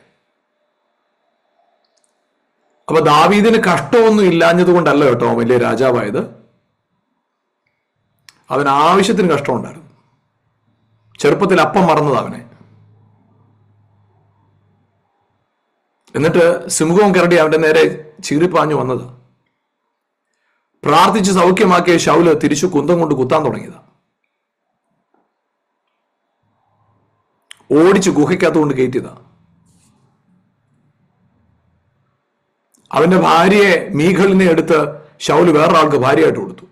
അപ്പൊ ദാവീദിന് കഷ്ടമൊന്നും ഇല്ലാഞ്ഞത് കൊണ്ടല്ല കേട്ടോ വലിയ രാജാവായത്. അവന് ആവശ്യത്തിന് കഷ്ടമുണ്ടായിരുന്നു. ചെറുപ്പത്തിൽ അപ്പം മറന്നത് അവനെ. എന്നിട്ട് സിംഹവും കരടി അവന്റെ നേരെ ചീറിപ്പാഞ്ഞു വന്നത്. പ്രാർത്ഥിച്ച് സൗഖ്യമാക്കിയ ശൗല് തിരിച്ചു കുന്തം കൊണ്ട് കുത്താൻ തുടങ്ങിയതാ. ഓടിച്ച് ഗുഹയ്ക്കകത്തുകൊണ്ട് കയറ്റിയതാ. അവന്റെ ഭാര്യയെ മീഖലിനെ എടുത്ത് ശൗല് വേറൊരാൾക്ക് ഭാര്യയായിട്ട് കൊടുത്തു.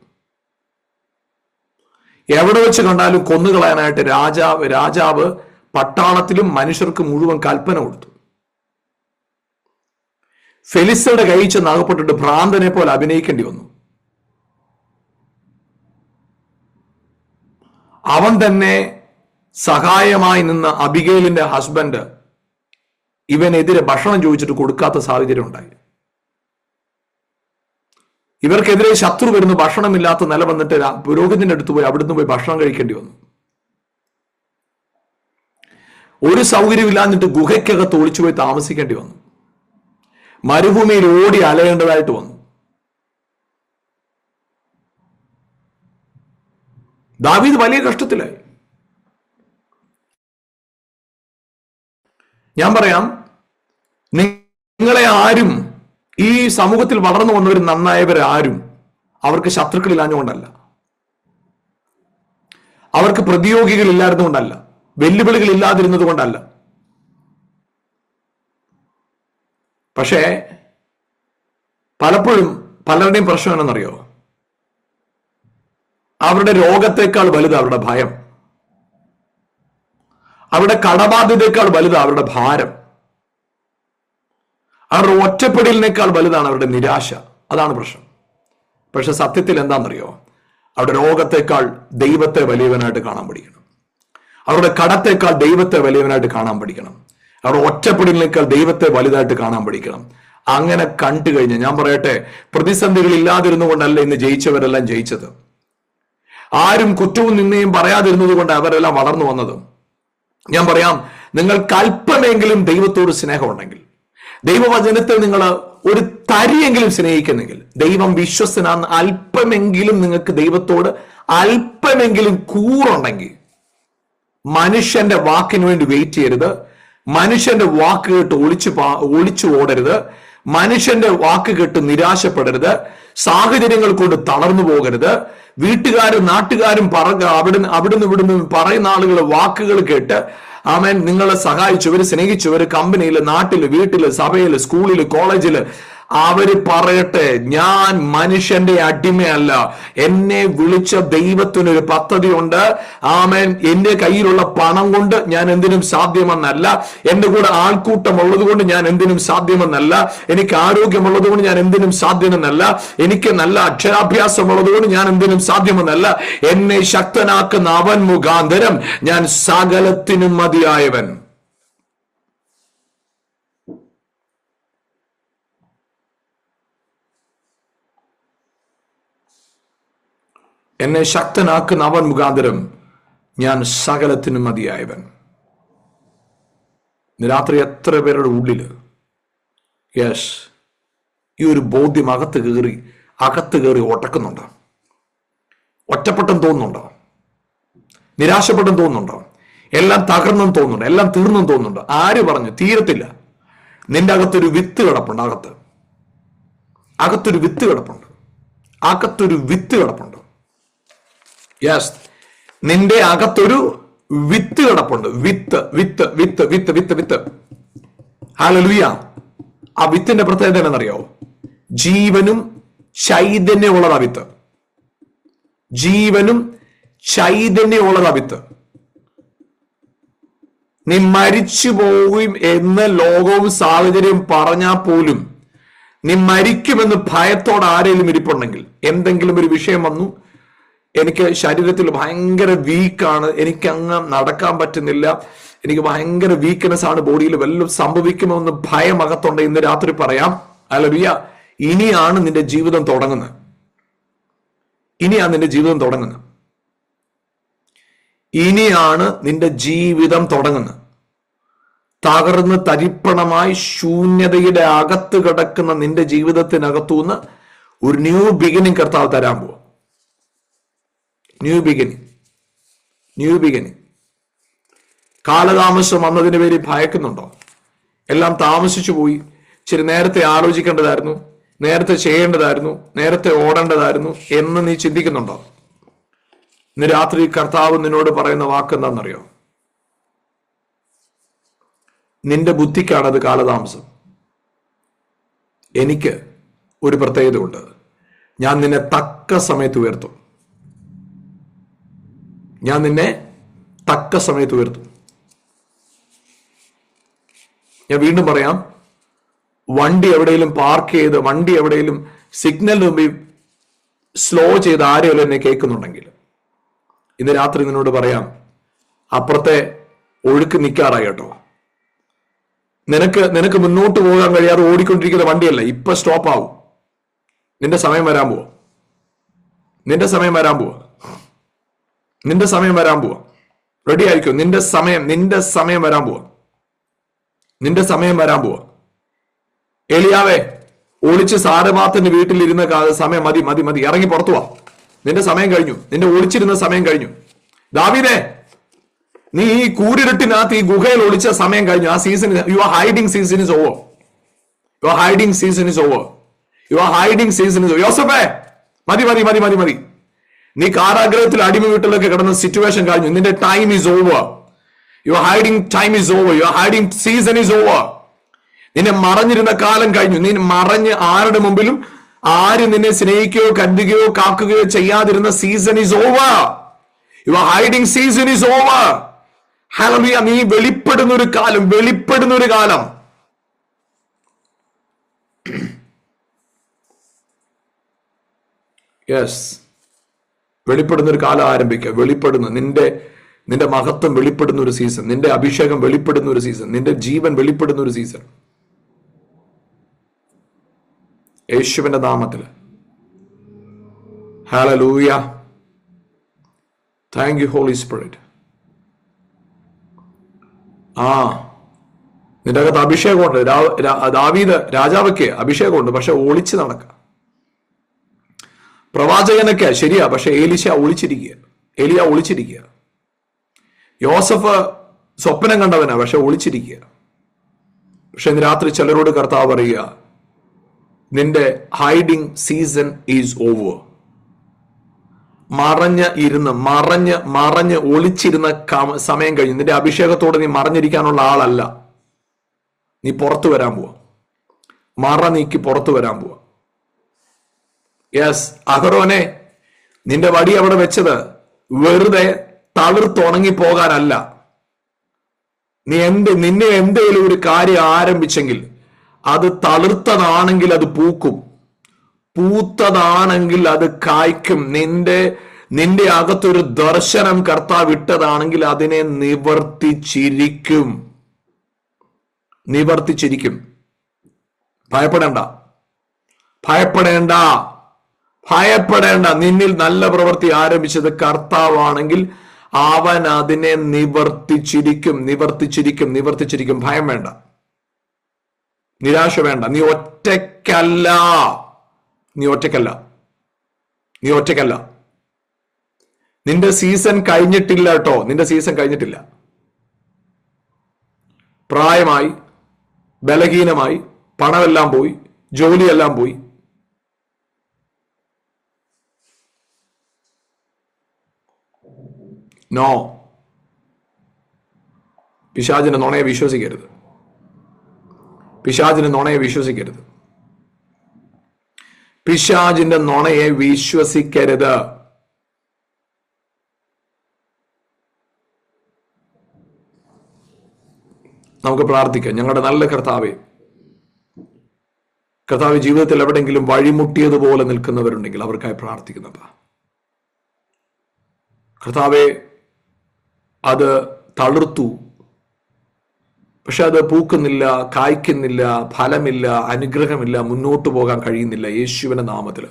എവിടെ വെച്ച് കണ്ടാലും കൊന്നുകളയാനായിട്ട് രാജാവ് പട്ടാളത്തിലും മനുഷ്യർക്ക് മുഴുവൻ കൽപ്പന കൊടുത്തു. ഫെലിസ്തയുടെ കയ്യിൽ ചെന്ന് അകപ്പെട്ടിട്ട് ഭ്രാന്തനെ പോലെ അഭിനയിക്കേണ്ടി വന്നു. അവൻ തന്നെ സഹായമായി നിന്ന അബിഗേലിന്റെ ഹസ്ബൻഡ് ഇവനെതിരെ ഭക്ഷണം ചോദിച്ചിട്ട് കൊടുക്കാത്ത സാഹചര്യം ഉണ്ടായി. ഇവർക്കെതിരെ ശത്രു വരുന്നു, ഭക്ഷണമില്ലാത്ത നില വന്നിട്ട് പുരോഹിതന്റെ അടുത്ത് പോയി അവിടുന്ന് പോയി ഭക്ഷണം കഴിക്കേണ്ടി വന്നു. ഒരു സൗകര്യമില്ലാഞ്ഞിട്ട് ഗുഹയ്ക്കകത്ത് ഒളിച്ചുപോയി താമസിക്കേണ്ടി വന്നു. മരുഭൂമിയിൽ ഓടി അലയേണ്ടതായിട്ട് വന്നു. ദാവീദ് വലിയ കഷ്ടത്തിലായി. ഞാൻ പറയാം, നിങ്ങളെ ആരും, ഈ സമൂഹത്തിൽ വളർന്നു വന്നവർ നന്നായവരാരും അവർക്ക് ശത്രുക്കളില്ലാഞ്ഞുകൊണ്ടല്ല, അവർക്ക് പ്രതിയോഗികൾ ഇല്ലായിരുന്നുകൊണ്ടല്ല, വെല്ലുവിളികൾ ഇല്ലാതിരുന്നത് കൊണ്ടല്ല. പക്ഷേ പലപ്പോഴും പലരുടെയും പ്രശ്നം എന്നറിയോ? അവരുടെ രോഗത്തെക്കാൾ വലുത് അവരുടെ ഭയം, അവരുടെ കടബാധ്യതയേക്കാൾ വലുത് അവരുടെ ഭാരം, അവരുടെ ഒറ്റപ്പെടലിനേക്കാൾ വലുതാണ് അവരുടെ നിരാശ. അതാണ് പ്രശ്നം. പക്ഷെ സത്യത്തിൽ എന്താണെന്നറിയോ? അവരുടെ രോഗത്തെക്കാൾ ദൈവത്തെ വലിയവനായിട്ട് കാണാൻ പഠിക്കണം. അവരുടെ കടത്തേക്കാൾ ദൈവത്തെ വലിയവനായിട്ട് കാണാൻ പഠിക്കണം. അവരുടെ ഒറ്റപ്പെടലിനേക്കാൾ ദൈവത്തെ വലുതായിട്ട് കാണാൻ പഠിക്കണം. അങ്ങനെ കണ്ടു കഴിഞ്ഞ് ഞാൻ പറയട്ടെ, പ്രതിസന്ധികൾ ഇല്ലാതിരുന്നു കൊണ്ടല്ല ഇന്ന് ജയിച്ചവരെല്ലാം ജയിച്ചത്. ആരും കുറ്റവും നിന്നെയും പറയാതിരുന്നത് കൊണ്ട് അവരെല്ലാം വളർന്നു വന്നത്. ഞാൻ പറയാം, നിങ്ങൾക്ക് അല്പമെങ്കിലും ദൈവത്തോട് സ്നേഹമുണ്ടെങ്കിൽ, ദൈവവചനത്തെ നിങ്ങൾ ഒരു തരിയെങ്കിലും സ്നേഹിക്കുന്നെങ്കിൽ, ദൈവം വിശ്വസ്തനാന്ന് അല്പമെങ്കിലും നിങ്ങൾക്ക് ദൈവത്തോട് അല്പമെങ്കിലും കൂറുണ്ടെങ്കിൽ, മനുഷ്യന്റെ വാക്കിന് വേണ്ടി വെയിറ്റ് ചെയ്യരുത്. മനുഷ്യന്റെ വാക്ക് കേട്ട് ഒളിച്ചു ഓടരുത്. മനുഷ്യന്റെ വാക്ക് കേട്ട് നിരാശപ്പെടരുത്. സാഹചര്യങ്ങൾ കൊണ്ട് തളർന്നു പോകരുത്. വീട്ടുകാരും നാട്ടുകാരും അവിടുന്ന് ഇവിടുന്ന് പറയുന്ന ആളുകളെ വാക്കുകൾ കേട്ട് ആമേൻ നിങ്ങളെ സഹായിച്ചവര്, സ്നേഹിച്ചവര്, കമ്പനിയില്, നാട്ടില്, വീട്ടില്, സഭയില്, സ്കൂളില്, കോളേജില്, അവര് പറയട്ടെ, ഞാൻ മനുഷ്യന്റെ അടിമയല്ല, എന്നെ വിളിച്ച ദൈവത്തിനൊരു പദ്ധതിയുണ്ട്. ആമേൻ. എന്റെ കയ്യിലുള്ള പണം കൊണ്ട് ഞാൻ എന്തിനും സാധ്യമെന്നല്ല, എന്റെ കൂടെ ആൾക്കൂട്ടം ഉള്ളത് കൊണ്ട് ഞാൻ എന്തിനും സാധ്യമെന്നല്ല, എനിക്ക് ആരോഗ്യമുള്ളത് കൊണ്ട് ഞാൻ എന്തിനും സാധ്യമെന്നല്ല, എനിക്ക് നല്ല അക്ഷരാഭ്യാസം ഉള്ളത് കൊണ്ട് ഞാൻ എന്തിനും സാധ്യമെന്നല്ല, എന്നെ ശക്തനാക്കുന്ന അവൻ മുഖാന്തരം ഞാൻ സകലത്തിനും മതിയായവൻ. എന്നെ ശക്തനാക്കുന്ന അവൻ മുഖാന്തരം ഞാൻ സകലത്തിനും മതിയായവൻ. രാത്രി എത്ര പേരുടെ ഉള്ളില് യെസ് ഈ ഒരു ബോധ്യം അകത്ത് കയറി ഒട്ടക്കുന്നുണ്ടോ? ഒറ്റപ്പെട്ടെന്ന് തോന്നുന്നുണ്ടോ? നിരാശപ്പെട്ടെന്ന് തോന്നുന്നുണ്ടോ? എല്ലാം തകർന്നെന്ന് തോന്നുന്നുണ്ടോ? എല്ലാം തീർന്നെന്ന് തോന്നുന്നുണ്ടോ? ആര് പറഞ്ഞു? തീരത്തില്ല. നിന്റെ അകത്തൊരു വിത്ത് കിടപ്പുണ്ട്. അകത്തൊരു വിത്ത് കിടപ്പുണ്ട്. യെസ്, നിന്റെ അകത്തൊരു വിത്ത് കിടപ്പുണ്ട്. വിത്ത്. ഹല്ലേലൂയ. ആ വിത്തിന്റെ പ്രത്യേകത എന്താണെന്നറിയോ? ജീവനും ചൈതന്യമുള്ളതാ വിത്ത്. ജീവനും ചൈതന്യമുള്ളതാ വിത്ത്. നീ മരിച്ചു പോകും എന്ന് ലോകവും സാഹചര്യം പറഞ്ഞാൽ പോലും നീ മരിക്കുമെന്ന് ഭയത്തോടെ ആരെങ്കിലും ഇരിപ്പുണ്ടെങ്കിൽ, എന്തെങ്കിലും ഒരു വിഷയം വന്നു, എനിക്ക് ശരീരത്തിൽ ഭയങ്കര വീക്കാണ്, എനിക്ക് അങ്ങ് നടക്കാൻ പറ്റുന്നില്ല, എനിക്ക് ഭയങ്കര വീക്ക്നെസ് ആണ്, ബോഡിയിൽ വല്ലതും സംഭവിക്കുമോ എന്ന് ഭയം അകത്തുണ്ട്, ഇന്ന് രാത്രി പറയാം ഹല്ലേലൂയ, ഇനിയാണ് നിന്റെ ജീവിതം തുടങ്ങുന്നത്. ഇനിയാണ് നിന്റെ ജീവിതം തുടങ്ങുന്നത്. തകർന്ന് തരിപ്പണമായി ശൂന്യതയുടെ അകത്ത് കിടക്കുന്ന നിന്റെ ജീവിതത്തിനകത്തുനിന്ന് ഒരു ന്യൂ ബിഗിനിങ് കർത്താവ് തരാൻ പോവാ. New beginning. കാലതാമസം വന്നതിന് പേര് ഭയക്കുന്നുണ്ടോ? എല്ലാം താമസിച്ചു പോയി, ശരി നേരത്തെ ആലോചിക്കേണ്ടതായിരുന്നു, നേരത്തെ ചെയ്യേണ്ടതായിരുന്നു, നേരത്തെ ഓടേണ്ടതായിരുന്നു എന്ന് നീ ചിന്തിക്കുന്നുണ്ടോ? ഇന്ന് രാത്രി കർത്താവ് നിന്നോട് പറയുന്ന വാക്ക് എന്താണെന്നറിയോ? നിന്റെ ബുദ്ധിക്കാണത് കാലതാമസം. എനിക്ക് ഒരു പ്രത്യേകത ഉണ്ട്. ഞാൻ നിന്നെ തക്ക സമയത്ത് ഉയർത്തും. ഞാൻ വീണ്ടും പറയാം, വണ്ടി എവിടെയെങ്കിലും പാർക്ക് ചെയ്ത്, വണ്ടി എവിടെയെങ്കിലും സിഗ്നലിന് മുമ്പിൽ സ്ലോ ചെയ്ത് ആരെങ്കിലും എന്നെ കേൾക്കുന്നുണ്ടെങ്കിൽ ഇന്ന് രാത്രി നിന്നോട് പറയാം, അപ്പുറത്തെ ഒഴുക്ക് നിൽക്കാറായി കേട്ടോ. നിനക്ക് മുന്നോട്ട് പോകാൻ കഴിയാതെ ഓടിക്കൊണ്ടിരിക്കുന്ന വണ്ടിയല്ല, ഇപ്പൊ സ്റ്റോപ്പ് ആവും. നിന്റെ സമയം വരാൻ പോവാ. റെഡി ആയിരിക്കും. നിന്റെ സമയം വരാൻ പോവാ. എലിയാവേ, ഒളിച്ച് സാരപാത്തിന്റെ വീട്ടിലിരുന്ന സമയം മതി, ഇറങ്ങി പുറത്തു വാ. നിന്റെ സമയം കഴിഞ്ഞു. നിന്റെ ഒളിച്ചിരുന്ന സമയം കഴിഞ്ഞു. ദാവീദേ, നീ ഈ കൂരിരുട്ടിനകത്ത് ഈ ഗുഹയിൽ ഒളിച്ച സമയം കഴിഞ്ഞു. ആ season, your hiding season is over. യോസഫേ, മതി. നീ കാരാഗ്രഹത്തിൽ അടിമ വീട്ടിലൊക്കെ കിടന്ന സിറ്റുവേഷൻ കഴിഞ്ഞു. നിന്റെ time is over. Your hiding time is over. Your hiding season is over. നിന്നെ മറഞ്ഞിരുന്ന കാലം കഴിഞ്ഞു. നീ മറഞ്ഞ് ആരുടെ മുമ്പിലും ആരും നിന്നെ സ്നേഹിക്കുകയോ കരുതുകയോ കാക്കുകയോ ചെയ്യാതിരുന്ന season is over. Your hiding season is over. ഹല്ലേലൂയ. നീ വെളിപ്പെടുന്ന ഒരു കാലം. യെസ്, വെളിപ്പെടുന്ന ഒരു കാലം ആരംഭിക്കുക. നിന്റെ മഹത്വം വെളിപ്പെടുന്ന ഒരു സീസൺ, നിന്റെ അഭിഷേകം വെളിപ്പെടുന്ന ഒരു സീസൺ, നിന്റെ ജീവൻ വെളിപ്പെടുന്ന ഒരു സീസൺ. യേശുവിന്റെ നാമത്തിൽ hallelujah. Thank you Holy Spirit. നിന്റെ അകത്ത് അഭിഷേകമുണ്ട്. ദാവീദ് രാജാവൊക്കെ അഭിഷേകമുണ്ട്, പക്ഷെ ഒളിച്ച് നടക്കുക. പ്രവാചകനൊക്കെ ശരിയാ, പക്ഷെ എലിയ ഒളിച്ചിരിക്കുക. യോസഫ് സ്വപ്നം കണ്ടവനാ, പക്ഷെ ഒളിച്ചിരിക്കുക. പക്ഷെ ഇന്ന് രാത്രി ചിലരോട് കർത്താവ് പറയുക, നിന്റെ ഹൈഡിങ് സീസൺ ഈസ് ഓവർ. മറഞ്ഞ് ഒളിച്ചിരുന്ന സമയം കഴിഞ്ഞു. നിന്റെ അഭിഷേകത്തോടെ നീ മറഞ്ഞിരിക്കാനുള്ള ആളല്ല. നീ പുറത്തു വരാൻ പോവാ. മറ നീക്കി പുറത്തു വരാൻ പോവാ. യെസ്, അഹരോനെ, നിന്റെ വടി അവിടെ വെച്ചത് വെറുതെ തളിർത്തുണങ്ങി പോകാനല്ല. നിന്നെ എന്തെങ്കിലും ഒരു കാര്യം ആരംഭിച്ചെങ്കിൽ അത് തളിർത്തതാണെങ്കിൽ അത് പൂക്കും, പൂത്തതാണെങ്കിൽ അത് കായ്ക്കും. നിന്റെ അകത്തൊരു ദർശനം കർത്താവ് ഇട്ടതാണെങ്കിൽ അതിനെ നിവർത്തിച്ചിരിക്കും. ഭയപ്പെടേണ്ട, ഭയപ്പെടേണ്ട, ഭയപ്പെടേണ്ട. നിന്നിൽ നല്ല പ്രവൃത്തി ആരംഭിച്ചത് കർത്താവാണെങ്കിൽ അവൻ അതിനെ നിവർത്തിച്ചിരിക്കും. ഭയം വേണ്ട, നിരാശ വേണ്ട. നീ ഒറ്റയ്ക്കല്ല. നിന്റെ സീസൺ കഴിഞ്ഞിട്ടില്ല കേട്ടോ, നിന്റെ സീസൺ കഴിഞ്ഞിട്ടില്ല. പ്രായമായി, ബലഹീനമായി, പണമെല്ലാം പോയി, ജോലിയെല്ലാം പോയി. നോ, പിശാചിന്റെ നുണയെ വിശ്വസിക്കരുത്. പിശാചിന്റെ നുണയെ വിശ്വസിക്കരുത്. നമുക്ക് പ്രാർത്ഥിക്കാം. ഞങ്ങളുടെ നല്ല കർത്താവേ, ജീവിതത്തിൽ എവിടെയെങ്കിലും വഴിമുട്ടിയതുപോലെ നിൽക്കുന്നവരുണ്ടെങ്കിൽ അവർക്കായി പ്രാർത്ഥിക്കുന്നപ്പ. കർത്താവേ, അത് തളിർത്തു, പക്ഷെ അത് പൂക്കുന്നില്ല, കായ്ക്കുന്നില്ല, ഫലമില്ല, അനുഗ്രഹമില്ല, മുന്നോട്ട് പോകാൻ കഴിയുന്നില്ല. യേശുവിന്റെ നാമത്തില്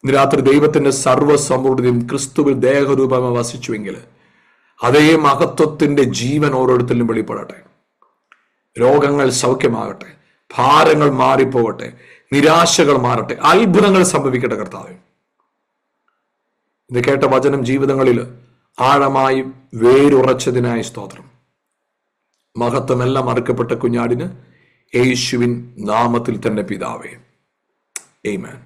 ഇന്ന് രാത്രി ദൈവത്തിന്റെ സർവ്വസമൃദ്ധിയും ക്രിസ്തുവിൽ ദേഹരൂപമായി വസിച്ചുവെങ്കിൽ അതേ മഹത്വത്തിന്റെ ജീവൻ ഓരോരുത്തരിലും വെളിപ്പെടട്ടെ. രോഗങ്ങൾ സൗഖ്യമാകട്ടെ, ഭാരങ്ങൾ മാറിപ്പോകട്ടെ, നിരാശകൾ മാറട്ടെ, അത്ഭുതങ്ങൾ സംഭവിക്കട്ടെ. കർത്താവേ, ഇത് കേട്ട വചനം ജീവിതങ്ങളിൽ ആഴമായി വേരുറച്ചതിനായി സ്തോത്രം. മഹത്വമെല്ലാം അറുക്കപ്പെട്ട കുഞ്ഞാടിന് യേശുവിൻ നാമത്തിൽ തന്നെ പിതാവേ, ആമേൻ.